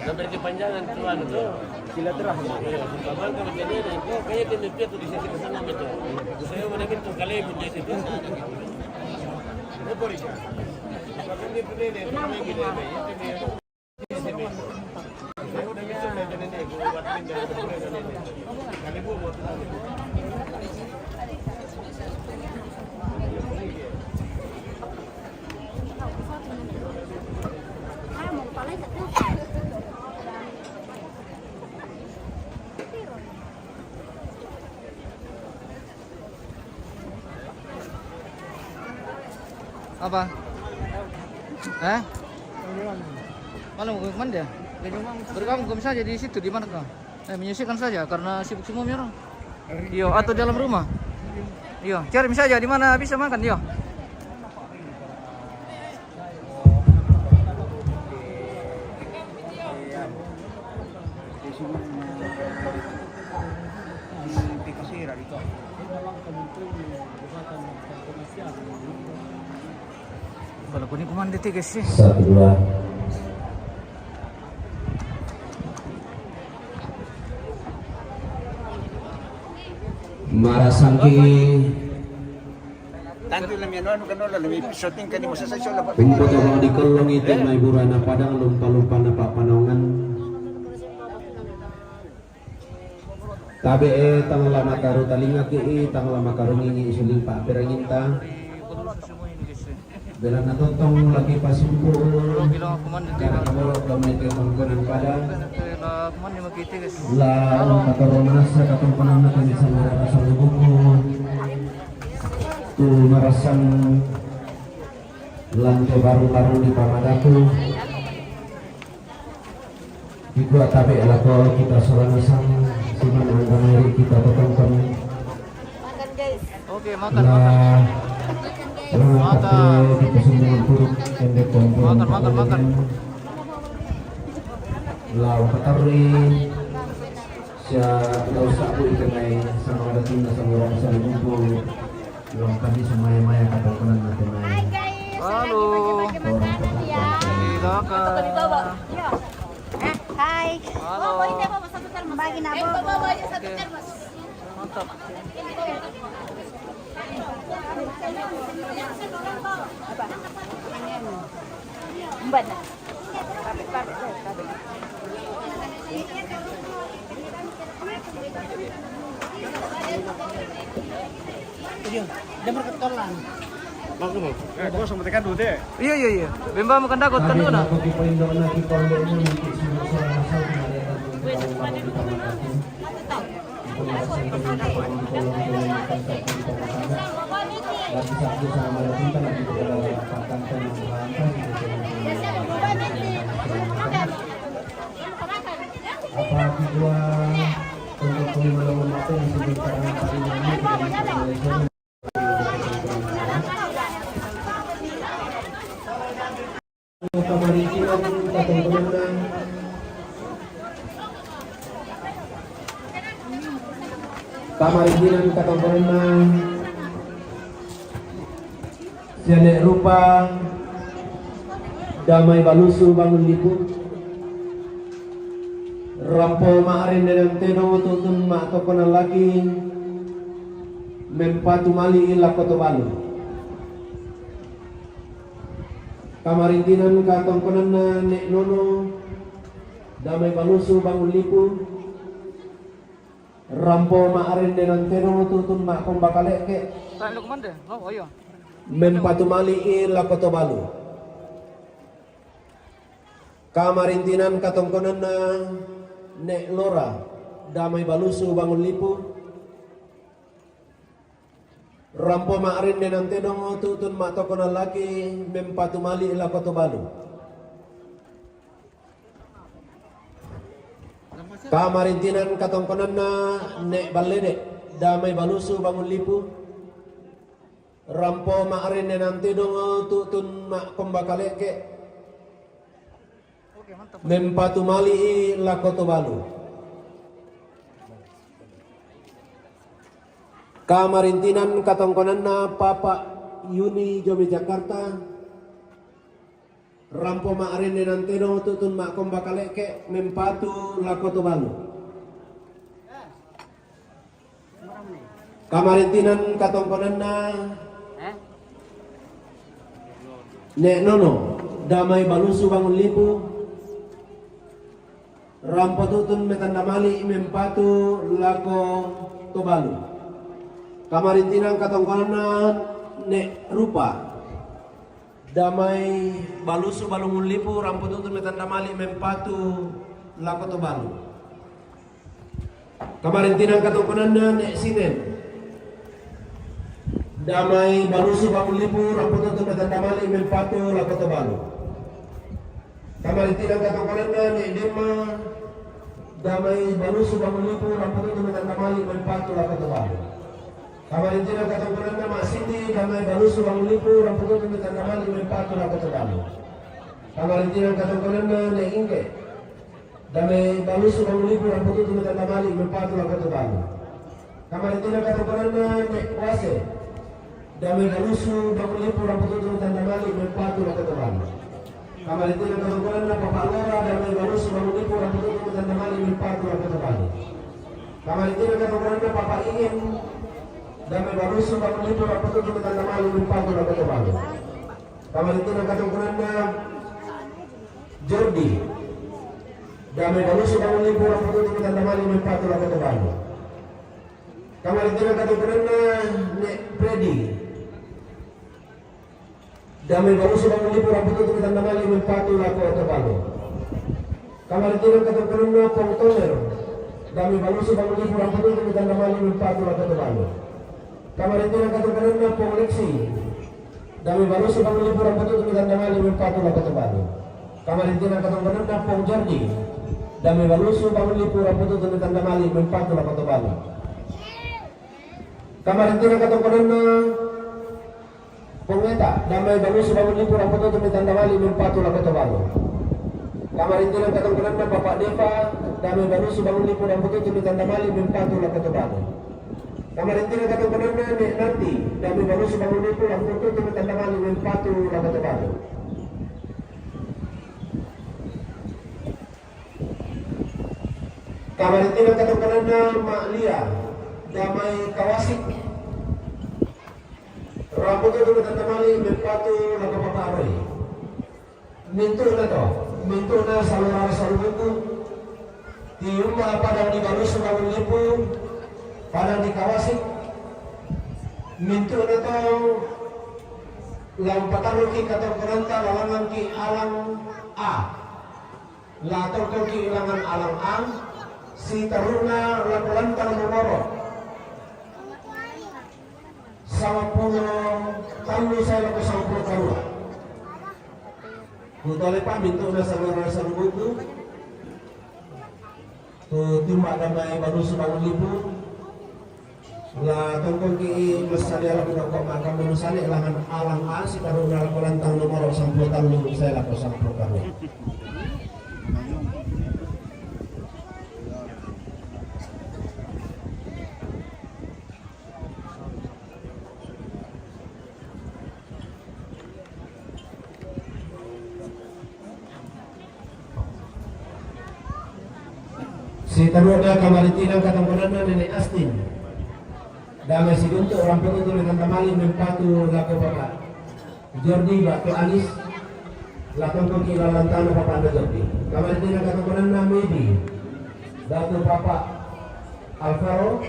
Sampai kepanjangan tuan itu silaturahmi. Kapan kalau jadi itu kayak di Nepal tuh di sisi sana betul. Saya mana itu kali pun jadi itu. Ini Borja. Tapi ini ini kami gini ya. Saya udah bisa lihat ini buat pindah kali buat. Apa? Mana mau kemana dia? Bergabung saja di situ, di mana kau? Menyisihkan saja karena sibuk semua orang. Iya, atau dalam rumah. Iya, cari saja di mana bisa makan, iya. Kalau kuning kumande guys sih. 1, 2. Marasangki Tanto lang yan, ano ka nila, shooting ka ni mo sa sasyon. Untuk orang di kolong itu may burana padang lumpa-lumpa na papanongan. Tabi tangla makaru talinga ki tangla makaru ngingi isuling pa peranginta. Bila natotong lagi pasumpo. Bilang kumande Karena kamu gamay ke mangkunan padang. Lah kumande makita guys. Lah katoromasa katumpanang na kami sa mga asang buko. Tu marasang lantai baru-baru di Pamadaku. Iku atabe elako kita sorang isang siman ang kamari kita tetongkan. Makan guys. Oke, makan. Lah orang kate kita semua buruk pendek kompon. Makan. Lah patari siya lau sabu ikanay sama dating na sa orang sa buko. Long kami sumaya-maya katongkanan natin ay. Halo. Tidak kak. Hai. Halo. Bagi nabo. Oke. Mantap. Mbak. Iya. Bemba makan dagot kan dulu. Ako kipaindok na kipaindok na mungkin sinusara-sara na rin ang pagkakawa di Pamadaku. Ito marasang kami na pag-tulong-tulong na pagkakawa. dan bisa melanjutkan lagi kepada Pak Kantor yang berlantas apa tujuan untuk pemilihan mata yang sebutkan Pak ini pemeriksaan ketentuan pamariginan katamporena sianek rupa damai balusu bangun liput rampo maarin dengan teno tutun mak tokonan lagi mempatu mali ila koto balu kamarintinan katongkonan na nek nono damai balusu bangun liput rampo maarin dengan teno tutun mak kombakaleke Tak lu kemana? Oh iya. mempatu mali ila koto balu kamarintinan katongkonan na nek lora damai balusu bangun lipu rampo maarin dengan teno tutun mak tokonan lagi mempatu mali ila koto balu kamarintinan katongkonan na nek balede damai balusu bangun lipu rampo maarin dengan teno tutun mak kombakaleke mempatu mali ila koto balu kamarintinan katongkonan na Papa Yuni Jomi Jakarta rampo maarin dengan teno tutun mak kombakaleke mempatu la koto balu kamarintinan katongkonan na nek nono damai balusu bangun lipu rampo tutun metanda mali mempatu lako tobalu kamarintinan katongkonan nek rupa damai balusu balungun lipu rampo tutun metanda mali mempatu lako tobalu kamarintinan katongkonan nek sinen damai balusu bangun lipu rampo tutun metanda mali mempatu lako tobalu kamarintinan katongkonan nek dema damai balusu bangun lipu rampo tutun metanda mali mempatu lako tobalu kamarintinan katongkonan mak sindi damai balusu bangun lipu rampo tutun metanda mali mempatu lako tobalu kamarintinan katongkonan nek ingke damai balusu bangun lipu rampo tutun metanda mali mempatu lako tobalu kamarintinan katongkonan nek wase damai balusu bangun lipu rampo tutun metanda mali mempatu lako tobalu kamarintinan katongkonan Papa Lora damai balusu bangun lipu rampo tutun metanda mali mempatu lako tobalu kamarintinan katongkonan Papa Ingin damai balusu bangun lipu rampo tutun metanda mali mempatu lako tobalu kamarintinan katongkonan Jordi damai balusu bangun lipu rampo tutun metanda mali mempatu lako tobalu kamarintinan katongkonan nek Freddy damai balusu bangun lipu rampo tutun metanda mali mempatu lako tobalu kamarintinan katongkonan Pong Tomer damai balusu bangun lipu rampo tutun metanda mali mempatu lako tobalu kamarintinan katongkonan Pong Lexi damai balusu bangun lipu rampo tutun metanda mali mempatu lako tobalu kamarintinan katongkonan Pong Jordi damai balusu bangun lipu rampo tutun metanda mali mempatu lako tobalu kamarintinan katongkonan Pongeta damai balusu bangun lipu rampo tutun metanda mali mempatu lako tobalu kamarintinan katongkonan Bapak Deva damai balusu bangun lipu rampo tutun metanda mali mempatu lako tobalu kamarintinan katongkonan nek nanti damai balusu bangun lipu rampo tutun metanda mali mempatu lako tobalu kamarintinan katongkonan Mak Lia damai Kawasik rampo tutun metanda mali mempatu lako Papa Roy mintu na to mintu na salura saluku tiumba padang di balusu bangun lipu padang di Kawasik mintu na to lampatan ki katongkonan ta lawangan ki alang A lator ki ilangan alang A si taruna lakulantar nomoro Tandu saya ke 90 karua. Kutole paminto na sa mga sa buku. Tu timba damay baru sebangun libu. La tongkol ki masali ala kuna ko makam manusali langan alang si karun ala kolantang nomor 90 tandu saya la ko 90 karua. Si taruda kamaritinang katangkunan na Nenek Astin. Damai si Gunto orang penutur dengan tamali mempatu lako papa. Jordi batu Anis. Lakon ko kila lantano papa anda Jordi. Kamaritinang katangkunan na Medi. Datu papa Alvaro.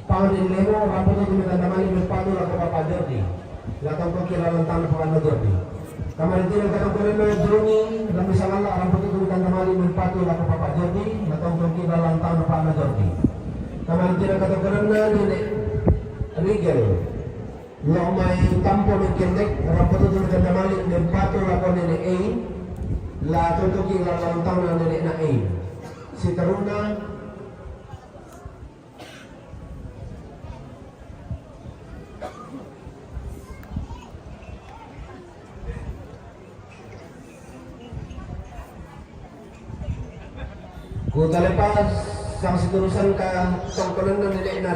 Paunin Lemo orang penutur dengan tamali mempatu lako papa Jordi. Lakon ko kila lantano papa anda Jordi. Kamaritinang katangkunan na Joni. Dami salala orang penutur dengan tamali mempatu lako papa Jordi. Lakon ko kila lantano papa anda Jordi. Kamaritinang katangkunan na Nenek Rigel. Lo may tampo ng kendek, rapoto ng kandamali ng pato lako Nenek A. La tutuki la lantang na Nenek na A. Si Taruna Kutalepas sang seterusan ka tongkolan na Nenek na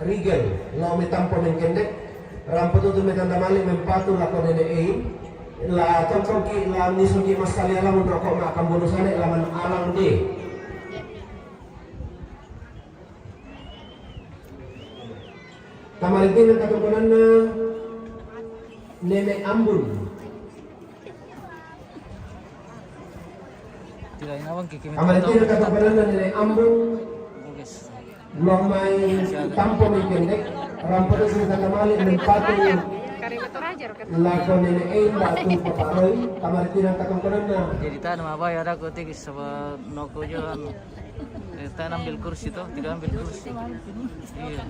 Rigel. Lo may tampo ng kendek. Rampot itu metanda mali mempatu lako Nenek A. La tongkol ki la nisuki mas kali alam rokok makam bonusane laman alang D. Kamaritin ang katungkulan na Nenek Ambun. Tidak inawang kikimit. Kamaritin ang katungkulan na Nenek Ambun. Lo may tampo ng kendek. Rampot itu metanda mali mempatu lako Nenek A batu paparoy. Kamaritin ang katungkulan na Jadi tak nama apa ya ada kotik sama noko jual. Tak ambil kursi tuh, tidak ambil kursi. Iya.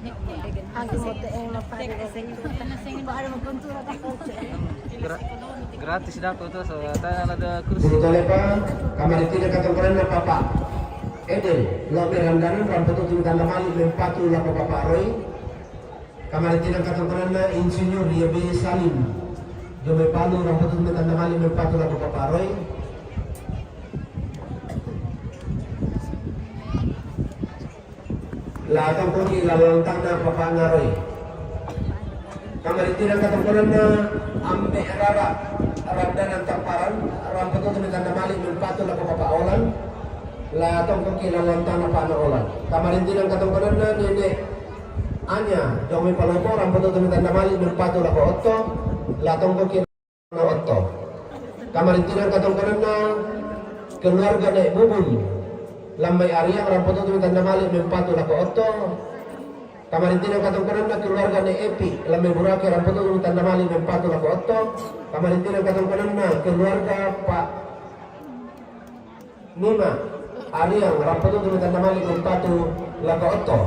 Gratis dah tuh so tak ada kursi. Betul pa, kamaritin ang katungkulan na papa Edel. Lo may ramdanan rampot itu metanda mali mempatu lako paparoy. Kamaritin ang katungkulan na Insinyur Yabe Salim. Jomay palo rampot itu metanda mali mempatu lako paparoy. Latang ko ilalantang na papangaroy. Kamaritin ang katungkulan na Ambe Rara. Ramdan ng tamparan. Rampot itu metanda mali mempatu lako papaolan. Latang ko ilalantang na panaolan. Kamaritin ang katungkulan na Nenek Anya, jomay palopo, rampot itu metanda mali mempatu lako otto. Latang ko na otto. Kamaritin ang katungkulan na keluarga Nek Bubun. Lambai Arya rampot itu metanda mali mempatu lako otto. Kamaritin ang katungkulan na keluarga Nek Epi. Lambai Burake rampot itu metanda mali mempatu lako otto. Kamaritin ang katungkulan na keluarga Pak Nima Arya rampot itu metanda mali mempatu lako otto.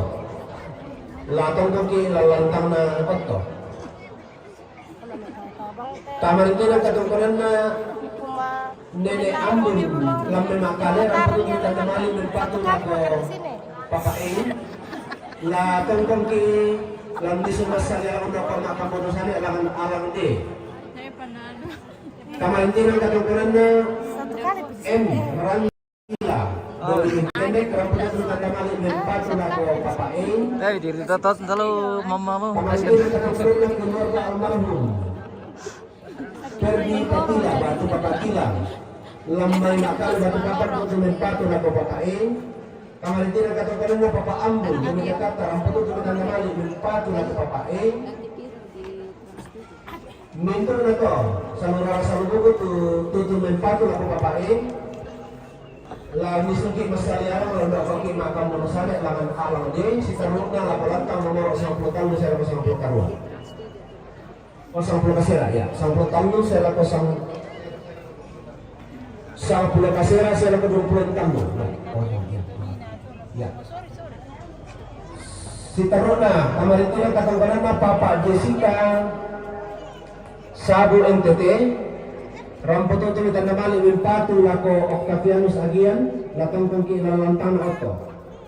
Latang koki lalantang na otto. Kamaritin ang katungkulan na Nenek Ambun lambe makale ramput kita temali mempatu lako Papa A. La tongkong ki lam di sumas sali alang rokok makam bonusane alang alang D. Kamaritin ang katungkulan na M. Rantila. Dari pendek ramput kita temali mempatu lako Papa A. Eh diri tahu selalu mamamu. Kamaritin ang katungkulan na keluarga almarhum Perdi Patila, batu Papa Tila. Lambai makal batu kapan untuk mempatu lako Papa A. Kamaritin ang katungkulan na Papa Ambon. Yung kata ramput itu metanda mali mempatu lako Papa A. Minto na to. Salura salubugo tutu mempatu lako Papa A. La misuki masali alam rondo koki makam bonusane langan alang D. Si tarukna lako lantang nomor 90 tahun saya 90 karuan. 90 kasera ya, 90 tahun saya laku 10 kasera saya laku 20 tahun. Oh ya. Ya. si Taruna Kamaritinan Katongkanana Papa Jessica Sabu NTT Ramputu tumi tanda mali Wimpatu lako Octavianus Agian Latong kongki lalantang oto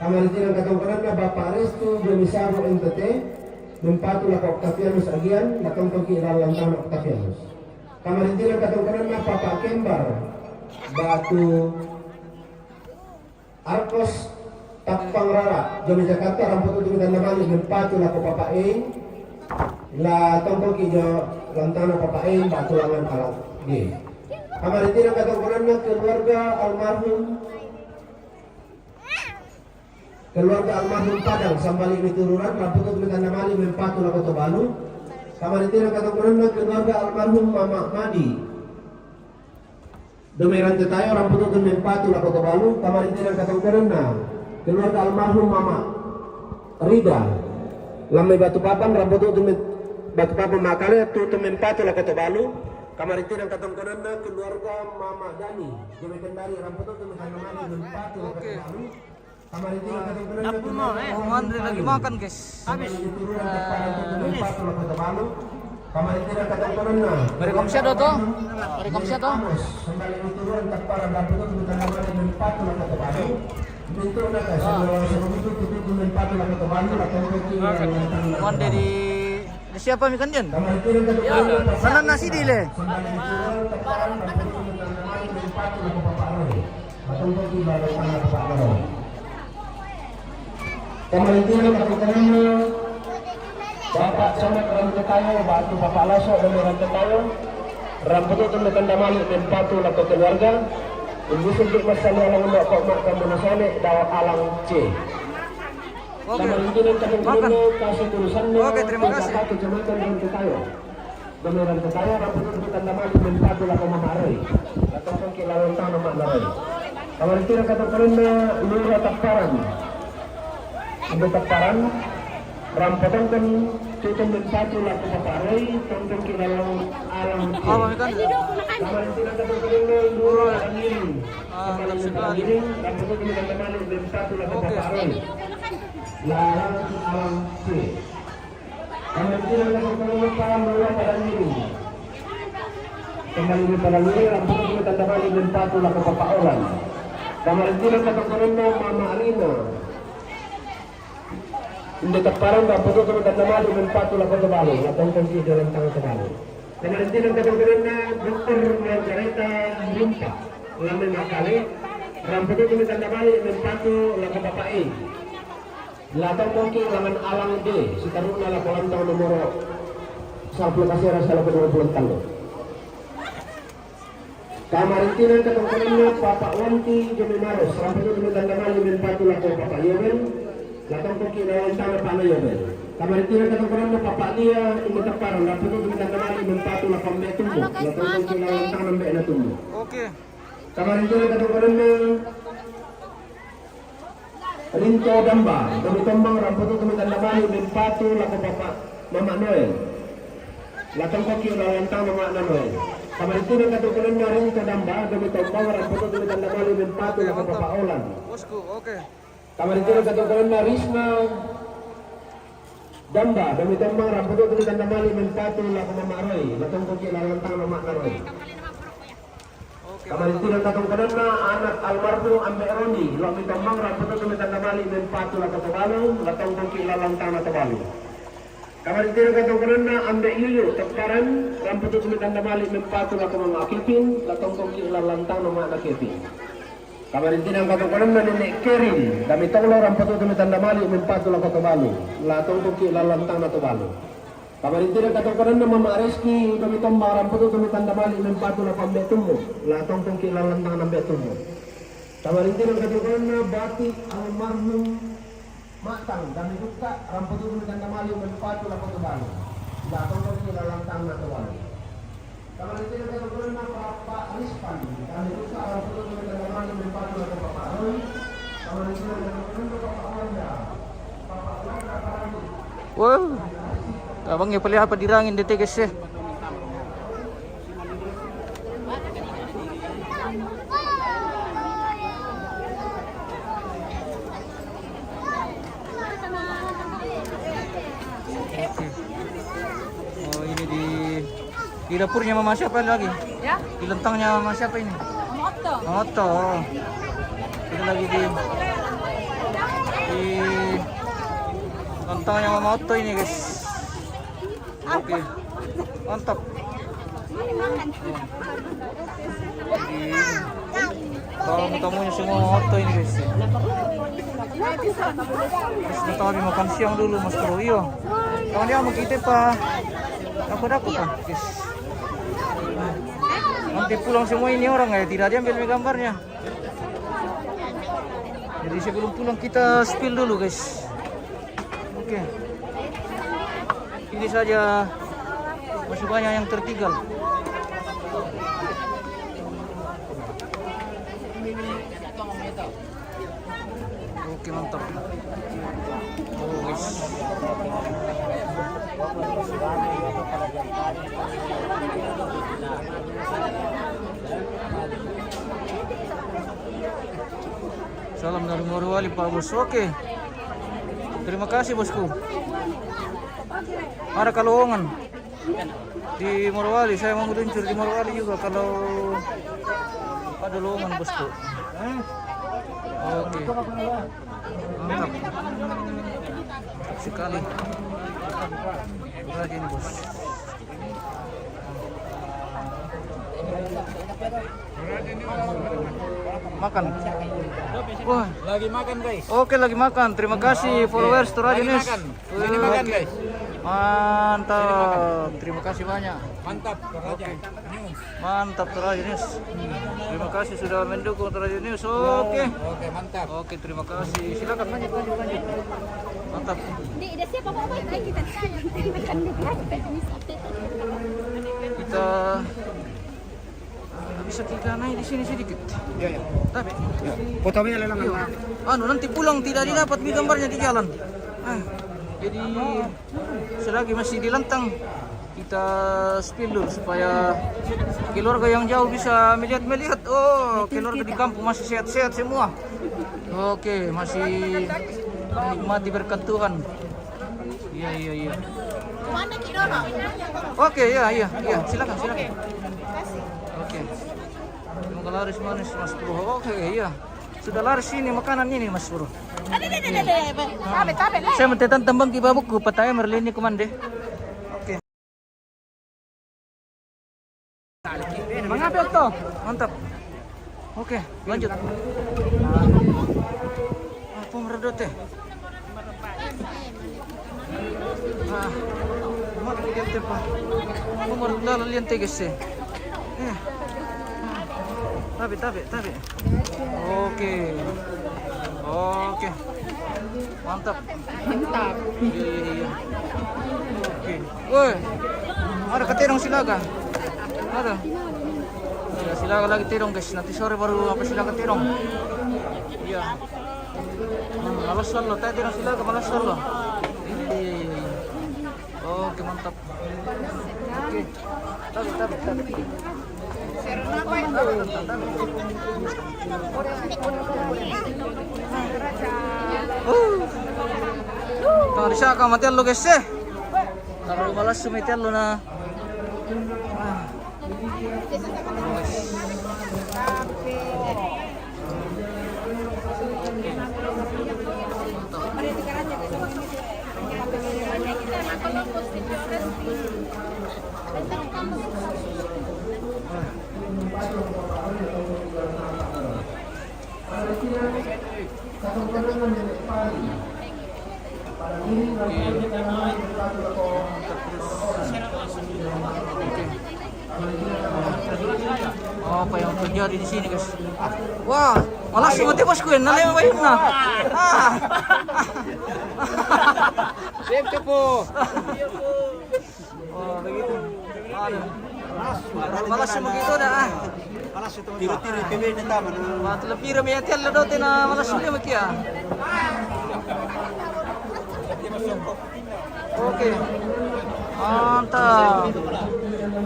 Kamaritinan Katongkanana Bapak Restu Bemisabu NTT Wimpatu lako Octavianus Agian Latong kongki lalantang Octavianus Kamaritinan Katongkanana Papa Kembar Batu Arcos Tapang Rara Jami Jakarta Ramputu tumi tanda mali Wimpatu lako Papa E La tongkol kijo lantana Papa E Batu langan alat G Kamaritinan Katongkanana keluarga almarhum Padang Sambali Mitururan Ramputu tumi tanda mali Wimpatu lako Tobalu Kamaritinan Katongkanana keluarga almarhum Mama Madi Domeran Tetayo Ramputu tumi Wimpatu lako Tobalu Kamaritinan Katongkanana keluarga almarhum Mama Rida Lamai Batu Papan Ramputu tumi Batu Papan Makale tu tumi Wimpatu lako Tobalu Kamaritinan Katongkanana keluarga Mama Dani Demi Kendari Ramputu tumi tanda mali Wimpatu lako Tobalu Kamaritinan Katongkanana Om Andre lagi makan guys. habis Kamaritinan Katongkanana Merekomsia do to? Merekomsia to? Sembali turun Tapara Ramputu tumi tanda mali Wimpatu lako Tobalu Mintu naka sebelum itu tutup Wimpatu lako Tobalu atau Konde di siapa mi kanjen? Kamaritinan Katongkanana Sana nasi dile. sembali turun Tapara Ramputu tumi tanda mali Wimpatu lako Bapak Roy atau pergi balai tanah Bapak Roy Kamaritinan Katongkanana Bapak Camat Rantetayo Batu Bapak Laso dan Rantetayo Ramputu tumi tanda mali Wimpatu lako keluarga Ibu Suntik Masalah Alang Undok Kok Makam Menasane Dawa Alang C Kamaritinan Katongkanana kasih tulisannya Oke, terima kasih. Kecamatan Rantetayo Demi Rantetayo Ramputu tumi tanda mali Wimpatu lako Mama Roy atau Songki Lawentang Mama Roy Kamaritinan Katongkanana Lura Taparan Ibu Taparan Ramputan kan tutup Wimpatu lako Bapak Roy Tongkong Kilalang Alang C Apa mi kanjen? Kamaritinan Katongkanana Lura Angiring langsung lagi. Angiring Ramputu tumi tanda mali Wimpatu lako Bapak Roy Larang Alang C Kamaritinan Katongkanana Parang Lura Padangiring Kembali di Padangiring Ramputu tumi tanda mali Wimpatu lako Bapak Olan Kamaritinan Katongkanana Mama Alina Hindi Taparan Ramputu tumi tanda mali Wimpatu lako Tobalu Latong kongki dalam tangan Tobalu Kamaritinan Katongkanana Dr. Margareta Limpa Lamai Makale Ramputu tumi tanda mali Wimpatu lako Bapak E Latong kongki langan Alang D si Taruna lako lantang nomoro 10 Kasera lako 20 talo Kamaritinan Katongkanana Bapak Wanti Jemimaros Ramputu tumi tanda mali Wimpatu lako Bapak Yoben Latong kongki lawan tanah Pak Yoben Kamaritinan Katongkanana Bapak Lia Ibu Taparan Ramputu tumi tanda mali Wimpatu lako Mbak Tumbo Latong kongki lawan tanah Mbak Natumbo Oke. Kamaritinan Katongkanana Rinto Damba Demi Tombang Ramputu tumi tanda mali Wimpatu lako Bapak Mama Noel Latong kongki lawan tanah Mama Noel Kamaritinan Katongkanana Rinto Damba Demi Tombang Ramputu tumi tanda mali Wimpatu lako Bapak Olan Bosku, oke. Kamaritinan Katongkanana Risma Damba Demi Tombang Ramputu tumi tanda mali Wimpatu lako Mama Roy Latong kongki lawan tanah Mama Roy Kamaritinan Katongkanana anak almarhum Ambe Roni Lami Tombang Ramputu tumi tanda mali Wimpatu lako Tobalu Latong kongki lawan tanah Tobalu Kamaritinan Katongkanana Ambe Yuyu Teparan Ramputu tumi tanda mali Wimpatu lako Mama Kevin Latong kongki lawan tanah Mama Kevin Kamaritinan Katongkanana Nenek Kerin Dami Tonglo Ramputu tumi tanda mali Wimpatu lako Tobalu Latong kongki lawan tanah Tobalu Kamaritinan Katongkanana Mama Reski Dami Tombang Ramputu tumi tanda mali Wimpatu lako Mbak Tumbo Latong kongki lawan tanah Mbak Tumbo Kamaritinan Katongkanana Batik almarhum Matang Dami Duka Ramputu tumi tanda mali Wimpatu lako Tobalu Latong kongki lawan tanah Tobalu Kamaritinan Katongkanana Bapak Rispan Dami Duka Ramputu tumi tanda mali Wimpatu lako Bapak Roy Kamaritinan Katongkanana Bapak Wanda Bapak Wanda Parangit Wow. Abang ya pala apa dirangin dito guys eh. Di dapurnya mama siapa lagi? Ya? Di lentangnya mama siapa ini? Moto. Moto. Itu lagi di lentangnya mama Otto ini guys. Oke. Mantap. Tamu-tamunya semua Otto ini guys. Terus kita lagi makan siang dulu Mas Bro. Iya. Kawan dia mau kita pak. Aku pak guys. Nanti pulang semua ini orang ya tidak diambil gambarnya. Jadi sebelum pulang kita spill dulu guys. Oke. Ini saja masih banyak yang tertinggal. Oke mantap. Oh guys. Salam dari Morowali Pak Bos. Oke. Terima kasih bosku. Ada kalongan di Morowali. Saya mau meluncur di Morowali juga kalau ada lowongan bosku. Oke. Mantap. Sekali. Rajin bos. Makan. Wah, Lagi makan guys. oke lagi makan. Terima kasih followers Toraja News. Ini makan guys. Mantap. Terima kasih banyak. Mantap. Oke. Mantap Toraja News. Terima kasih sudah mendukung Toraja News. Oke. Oke mantap. Oke, terima kasih. Silakan lanjut. Mantap. Kita bisa kita naik di sini sedikit. Iya, iya. Tapi Ya. Fotonya lelang. nanti pulang tidak didapat gambarnya di jalan. Jadi selagi masih di lentang kita spill dulu supaya keluarga yang jauh bisa melihat. Oh, keluarga di kampung masih sehat-sehat semua. Oke, masih menikmati berkat Tuhan. Iya. Oke, iya. Silakan. Oke. Semoga laris manis Mas Bro. Oke, iya. Sudah laris ini makanan ini Mas Bro. Saya mentetan tembang ki babukku pataya merlini kumande. Oke. Mangapel to. Mantap. Oke, lanjut. Apa meredot teh? Mari kita pa. Umur lalian teh guys. Tabi. Oke. Mantap. Iya. Oke. Woi. Ada keterong silaga. Ada. Ya, silaga lagi terong guys. Nanti sore baru apa silaga terong. Iya. Malas lo. Tadi terong silaga malas lo. Iya. Oke, mantap. Oke. Tabi. Kalau bisa kamu mati lo guys eh. Kalau malas sumiti lo na. Apa yang terjadi di sini guys? Wah, malah semua bosku yang nalem bayun na. Siap po. Oh begitu. Malas semua gitu dah. Tiro-tiro kami na tama. Matla pira may atel na dote na malas semua makia. Oke.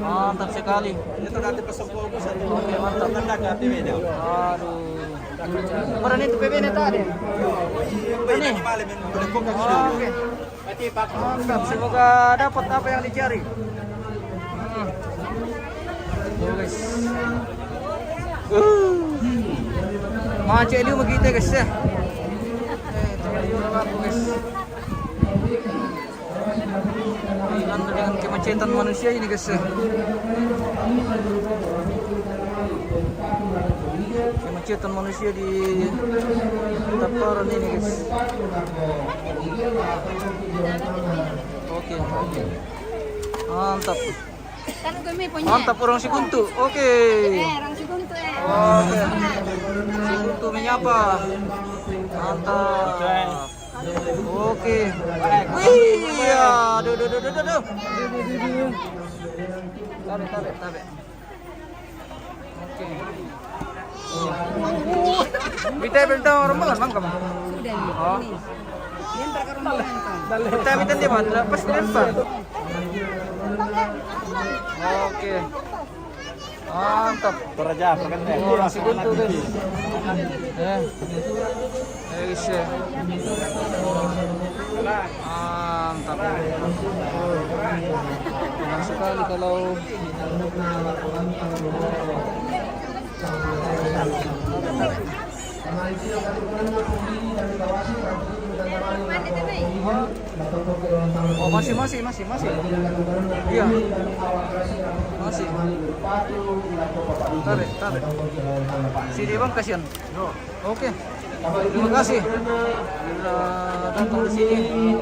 Mantap sekali. Ito natin pasok ko sa Oke, mantap. Nagkati video. Aduh. Para nito pwede na tadi. Pwede ni malam ko ka. Oke. Mantap. Semoga dapat apa yang dicari. guys. Mga chelo magkita guys ya. Guys. Anda dengan kemacetan manusia ini guys ya. Kemacetan manusia di Taparan ini guys. Oke. Mantap. Mantap orang Sikuntu. Oke. Orang Sikuntu Oke. Sikuntu menyapa. Mantap. Oke. Wih, ya. Duh. Tarik. Oke. Bita orang makan mangkam. Oh. Bita dia mah lepas dilempar. Oke. Mantap. Toraja, perkende. Oh, Sikuntu guys. Guys. Mantap. Enak sekali kalau oh masih. Iya. Masih. Tarik. Sini bang, kasihan. Oke. Terima kasih. Datang di sini.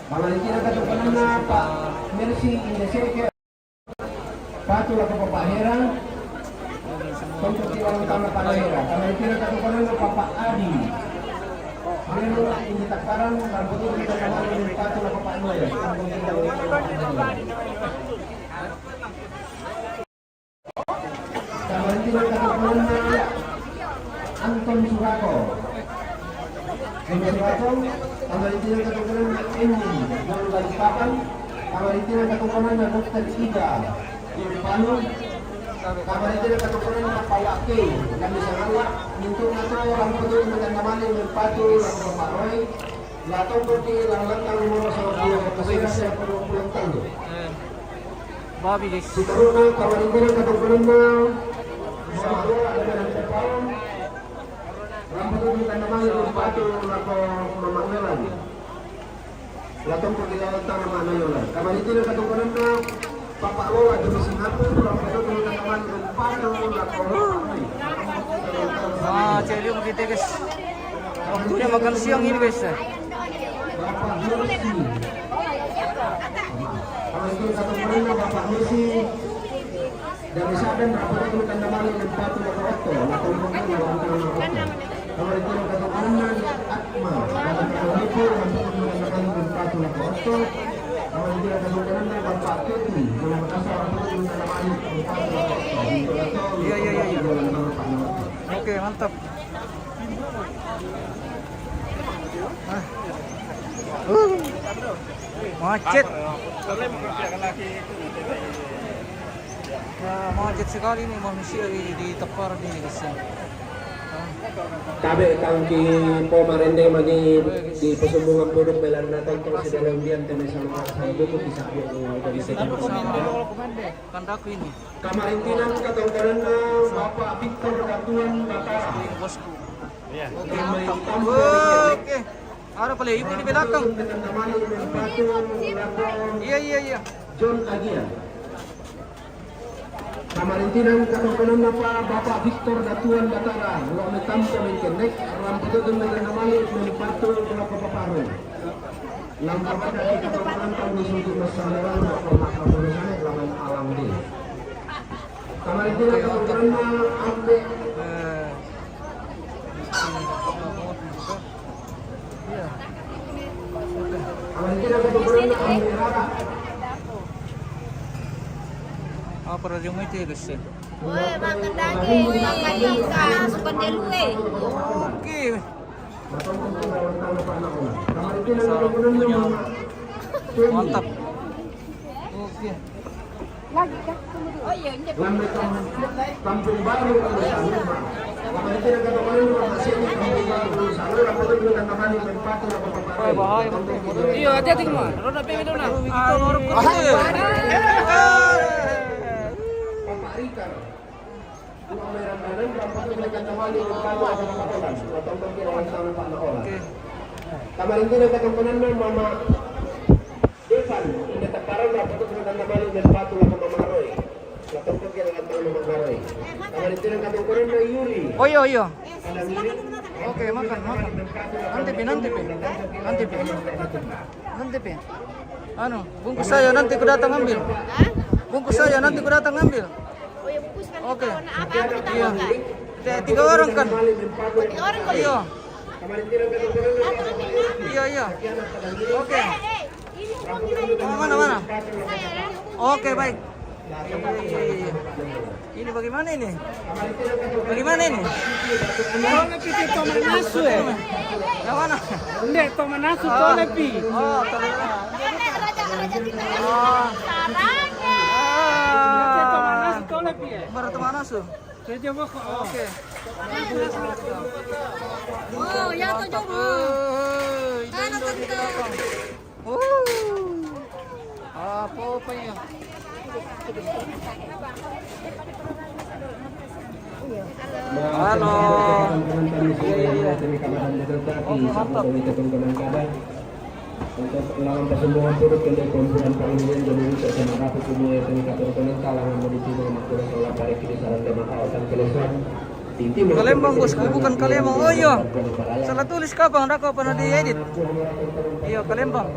Malalingkira katupanan na Pak Mercy Indeseke Patula ke Bapak Hera untuk tiwang utama Palahera. Malalingkira katupanan na Bapak Adi Melo ini Takaran rambut itu kita kenal dengan Patula Bapak Noel. Malalingkira katupanan na Anton Surako. Kamaritina katupanan na Emin John Balikpapan, Kamaritina katupanan na Dr. Ida Yurpano, Kamaritina katupanan na Pawake, kami sa ngawa, minto na to, ang patuloy magandamanin ng pato, ang paparoy, latong pati lang latang mo sa mga kasira sa pulang talo. Babi guys. Siguro na, Kamaritina katupanan na sa mga ang paparoy, Rambut naman yung pato na ko mamanggalan. Latong pagkilawatan naman na yun. Kamaliti na katungkulan na paparola dito sa Singapore. Rambut naman yung pato na ko Celi kita guys. Waktunya makan siang ini guys. Bapak Mercy. Kamaliti na katungkulan na Bapak Mercy. Dan isadan rambut naman yung pato na ko latong pagkilawatan na ko. Kamaritina katupanan na Atma, dalam kalipur untuk menggunakan berpatu na kosto. Kamaritina katupanan na Bapak Ketri, dalam kasar untuk menggunakan berpatu na kosto. Iya. Oke, mantap. Macet. Macet sekali nih manusia di Taparan ini guys. Tabe tangki pomarende mani di pesumbungan produk belan natal terus di dalam dian temen sama buku bisa dari sekitar Kandaku ini. Kamarintinan katongkaran Bapak Victor Datuan Batara. Bosku. Iya. Oke, mantap. Oke. Ada pala ibu di belakang. Iya. John Agia. Kamarintinan katongkaran Bapak Victor Datuan Batara. Ruang metam kemenkendek rambut itu dengan namanya menipatu berapa paparo. Lampa pada katongkaran tahun untuk masalah Bapak Kapolresnya lawan alam di. Kamarintinan katongkaran Ambe. Kamarintinan katongkaran Ambe Rara. Apa radio mo ito guys? Woi, makan daging, makan ikan, sukan delue. Oke. Mantap. Kampung Baru Nusa Luma. Pemerintah Negara Kemarin masih di Kampung Baru Nusa Luma. Rapor itu dan kembali berpatu lapor Bahaya. Iya, hati-hati mah. Roda pe itu nah. Kita ngorok ke Bapak Rikar. Uang merah kanan rapor itu dan kembali berpatu lapor patokan. Potong kira orang sama Pak Naola. Kemarin itu dekat komponen Mama Devan. Ini terparah rapor itu dan kembali berpatu lapor Mama Roy. Potong kira dengan Mama Roy. Kemarin itu dekat komponen Yuri. Oh iya. Ada Yuri. Oke, makan. Nanti Pi. Anu, bungkus saya nanti ku datang ambil. Bungkus saya nanti ku datang ambil. Oh ya bungkus kan. Oke. Apa aku tahu Iya. kan? 3 orang kan? 3 orang kok. Iya. Kemarin itu dekat komponen Iya. Oke. Ini uangnya Mana? saya ya. Oke, baik. Iya. Ini bagaimana ini? Bagaimana ini? Tole pi to manasu eh. Yang mana? Ndek to manasu tole pi. Oh, tole. Raja kita ya. Oh. Sarangnya. To manasu tole pi eh. Baru teman asu. Saya coba kok. Oke. Oh, ya to jomo. Ano tante? Apa ya? Halo. Untuk melawan kesembuhan turut ke kumpulan Parlimen jadi untuk semangat semua peningkatan ekonomi kalangan medisi memakmur sholat dari kisaran kawasan Kelesan. Kalembang bosku, bukan Kalembang. Oh iya. Salah tulis kapan? Anda kau pernah diedit? Iya, Kalembang.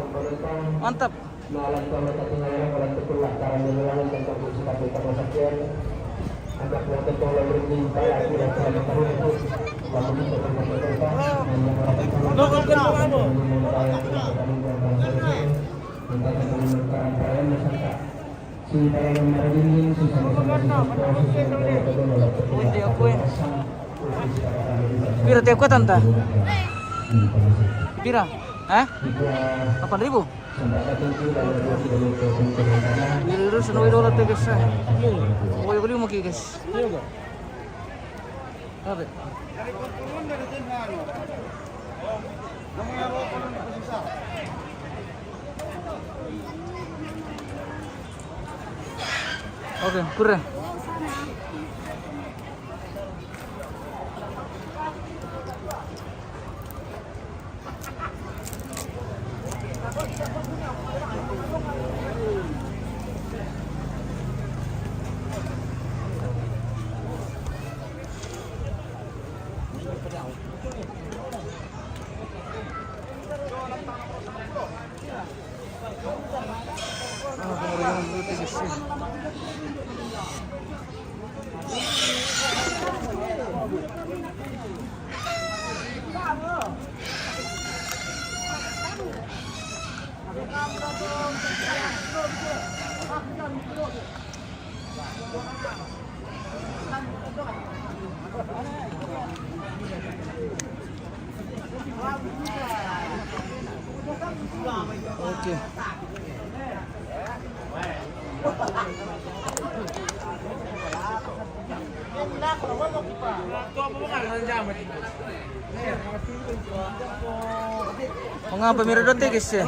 Mantap. Malam kalau satu hari kalau terpulang karena melalui tentang sikap kita masakan anak waktu kalau berhenti saya tidak terlalu tahu itu lalu kita Pira tiap kuat tante? Pira? Hah? 8.000? Biru seno $1 guys. Oh, beli mo guys. Sabi. Oke, kurang. Oke. Mengapa mira dote guys ya?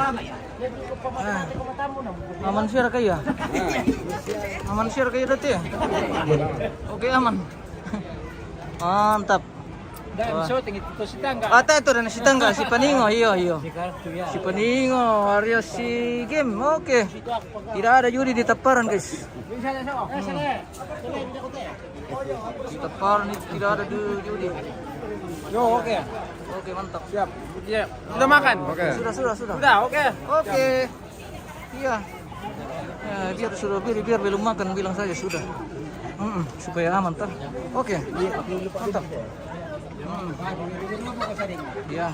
Aman share kayo? Aman share kayo dote? Oke aman. Mantap. Ata itu dan si Tangga, si Paningo, iya. Si Paningo, Arya si game, oke. Tidak ada judi di taparan guys. Di taparan itu tidak ada judi. Yo, oke. Oke mantap. Siap. Iya. Sudah makan? Oke. Sudah. Sudah, oke. Oke. Iya. Ya, biar sudah biar belum makan bilang saja sudah. Supaya aman tar. Oke. Mantap. Ya.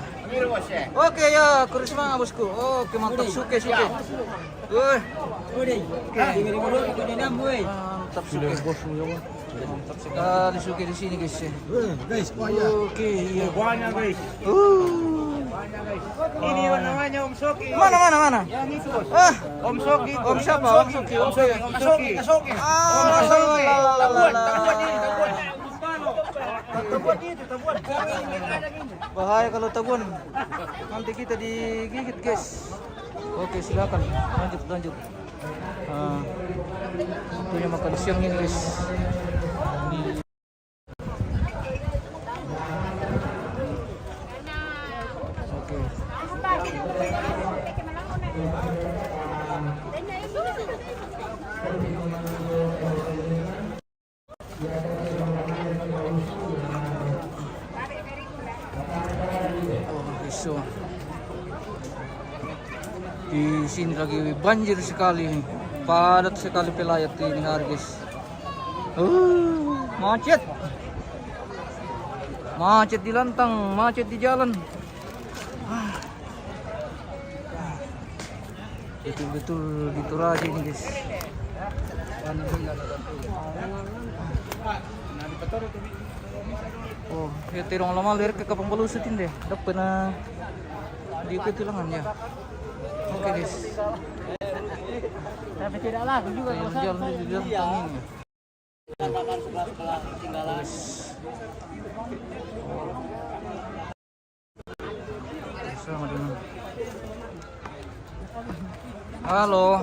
Oke ya, kurisma bosku. Oke mantap suke. Woi. Mantap suke. Mantap sekali suke di sini guys. Oke, iya. Banyak guys. Ini namanya Om Soki. Mana? Ah, Om Soki. Om siapa? Om Soki. Om Soki. Bahaya kalau tabuan. Nanti kita digigit, guys. Oke, silakan. Lanjut. Tentunya makan siang ini, guys. Oke. So, di sini lagi banjir sekali, padat sekali pelayat ini hari, guys. Macet di lantang, macet di jalan. Betul-betul di Toraja ini, guys. Oh, ya terong lama lihat ke kapang balusutin deh. Dapat na diikuti lengan ya. Oke, guys. Tapi tidak laku juga Jalan di dalam ini. Sama dengan. Halo,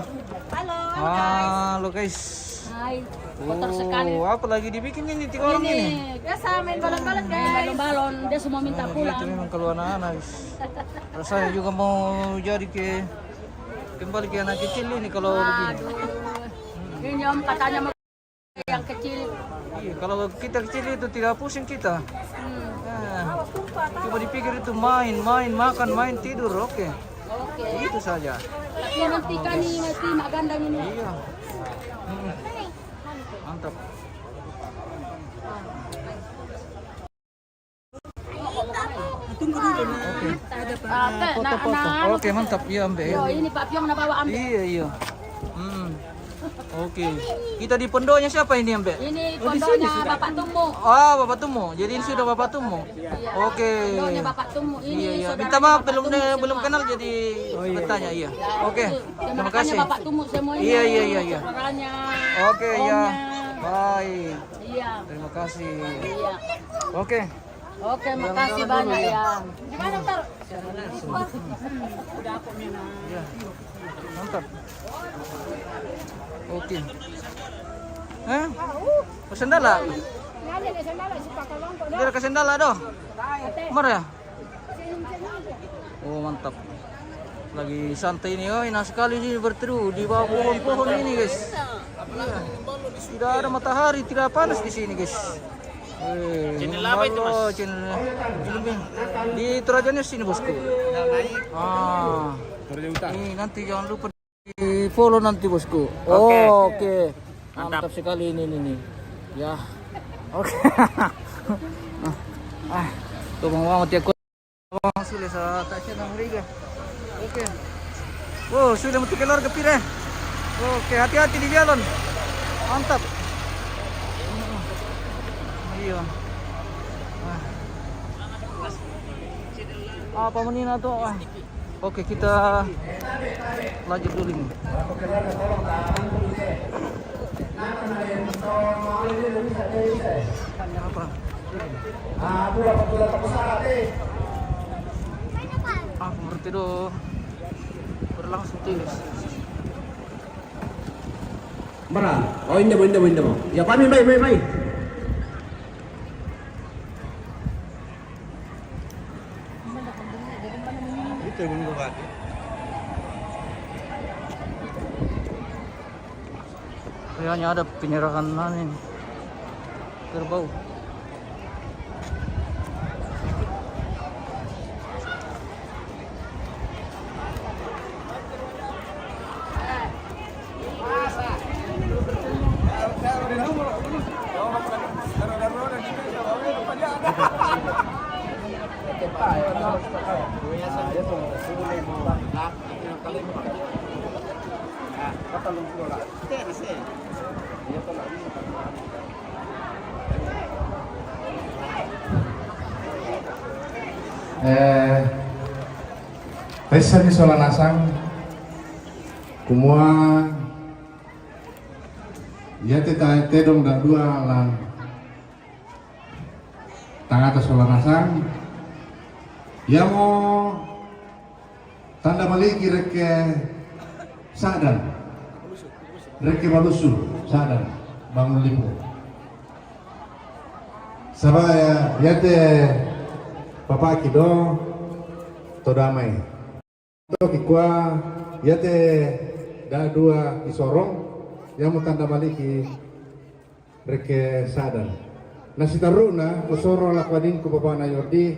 guys. Hai, kotor sekali. Apa lagi dibikin ini tiga orang ini? Biasa main balon-balon guys. Balon-balon, dia semua minta pulang. Itu memang kalau anak-anak. Terus saya juga mau jadi kembali ke anak kecil ini kalau begini. Ini om katanya mau yang kecil. Iya, kalau kita kecil itu tidak pusing kita. Nah, coba dipikir itu main, makan, main, tidur, oke. Itu saja. Tapi nanti kan ini nanti mak gandang ini. Iya. Mantap. Foto-foto. Oke, mantap. Iya, ambil. Oh, ini Pak Pyong nak bawa ambil. Iya. Oke. Kita di pondoknya siapa ini, Mbak? Ini pondoknya Bapak Tumu. Ah, Bapak Tumu. Jadi ini sudah Bapak Tumu. Oke. Pondoknya Bapak Tumu. Ini Iya. saudaranya Minta maaf Bapak Tumu belum semua. kenal jadi bertanya, iya. Oke. Terima Makanya kasih. Bapak Tumu semuanya. Iya. Saudaranya. Oke, ya. Omnya. Baik. Iya. Terima kasih. Iya. Oke. Oke, makasih banyak ya. Gimana ntar? Ya. Mantap. Oke. Sendala. Dia ke sendala doh. Mar ya? Oh, mantap. Lagi santai ini, enak sekali ini berteduh di bawah pohon-pohon ini, guys. Iya. Tidak ada matahari, tidak panas di sini, guys. Channel apa itu, Mas? Channel di Toraja News sini, bosku. Ini nanti jangan lupa di follow nanti, bosku. Oke. Mantap sekali ini. Ya. Oke. Tuh banget ya. Sudah sa tasya ng riga. Oke. Wow, sudah mau keluar ke pire. Oke, hati-hati di jalan. Mantap. Iya. Apa menina tuh? Oke, kita lanjut dulu nih. Apa? Aku bertidur berlangsung tilis. Marah. Oh, hindi mo. Ya, paano may. Kayaknya ada penyerahan ini kerbau. Pesa ni Solanasang kumua ya teta tedong da dua lang tangata Solanasang ya mo tanda maliki reke sadan reke balusu sadan bangun lipo sabaya yate papaki do todamai to kikwa yate da dua isorong yang mau tanda maliki reke sadan nasi taruna kusoro lakwadin ku papa na Yordi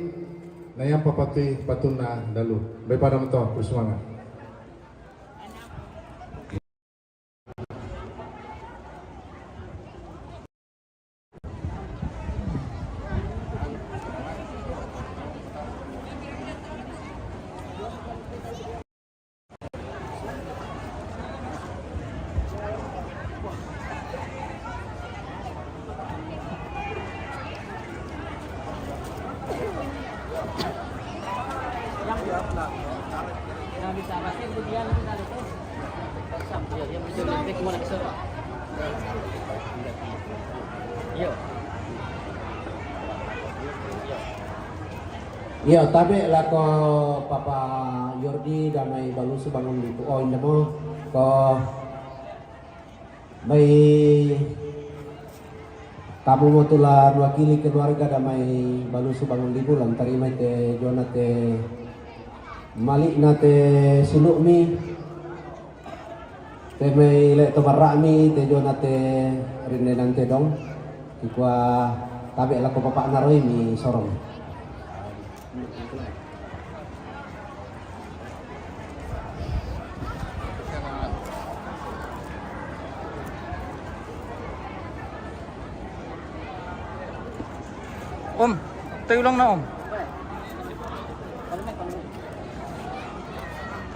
na yang papati patuna dalu daripada mentok bersemangat. Iya, tapi lah ko Papa Yordi damai balusu bangun lipo. Oh, indah mo ko may kamu mo tulan wakili keluarga damai balusu bangun lipo lang terima te jonate malik nate sulukmi te may le tomarami te jonate rinenan te dong kikwa tabi lah ko Papa naroy mi sorong. Om, tayo lang na Om.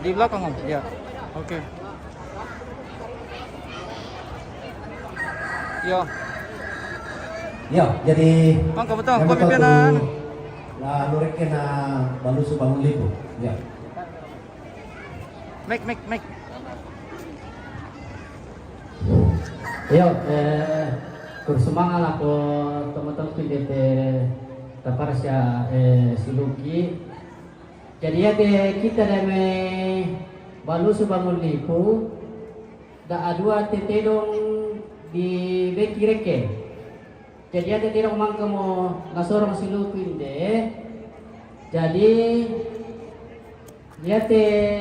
Di belakang Om, ya. Oke. Ya. Ya, jadi Bang, kamu tahu pemimpinan. Lah nureke na balusu bangun lipo. Ya. Make. Yo, bersemangat ako teman-teman PDT Taparasya Siluki. Jadi ya kita dame balusu bangun lipo da adua tetedong di beki reke. Jadi ya tetedong mangka mo nasorong Siluki inde. Jadi ya tetedong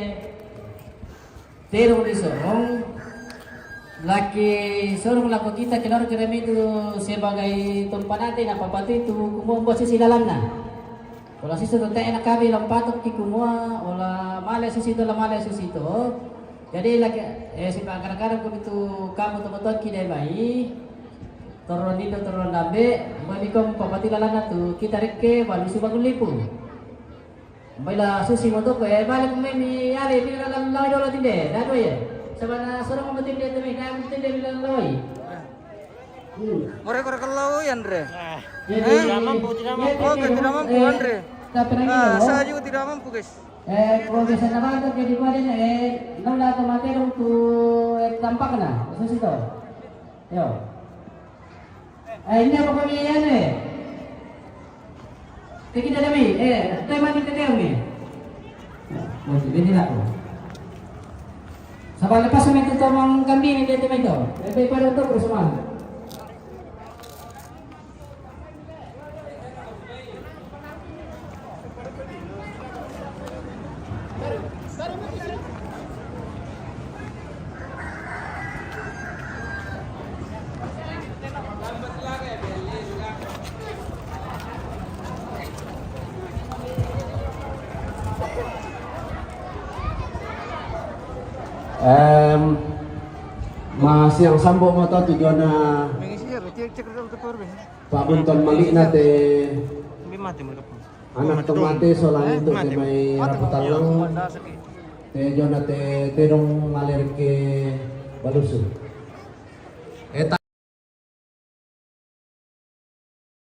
disorong laki sorong lako kita keluar kami itu sebagai tempat natin napapati itu kumuha sisi dalam na. Wala sisi itu enak kami lampatok ki kumuha wala male sisi itu male sisi itu. Jadi laki si kadang-kadang kami itu kamu teman-teman kita mai turun itu turun dabe manikom papati lalana tu kita reke balusu bangun lipu. Baila susi moto ko balik mi ale pinalang lawi dolo tinde dado ya. Sabana sorong mo tinde tumi kaya mo tinde bilang lawi. Korek kalau ya Andre. Tidak mampu, tidak mampu. Oke, tidak mampu Andre. Saya juga tidak mampu guys. Kalau bisa naman ito jadi pa din nawala tomatero to tampak na. Kasi ito. Yo. Hindi pa kami yan Kita dami tayo man kita tayo Mo hindi na ko. Sabay lepas kami ito mang kambing hindi tayo ito. Ito pa rin ito bersama. Mas yang sambo mo to tujuan na pabunton mali na te anak tomate solang itu te may raputan lang te jona te terong ngalir ke balusu.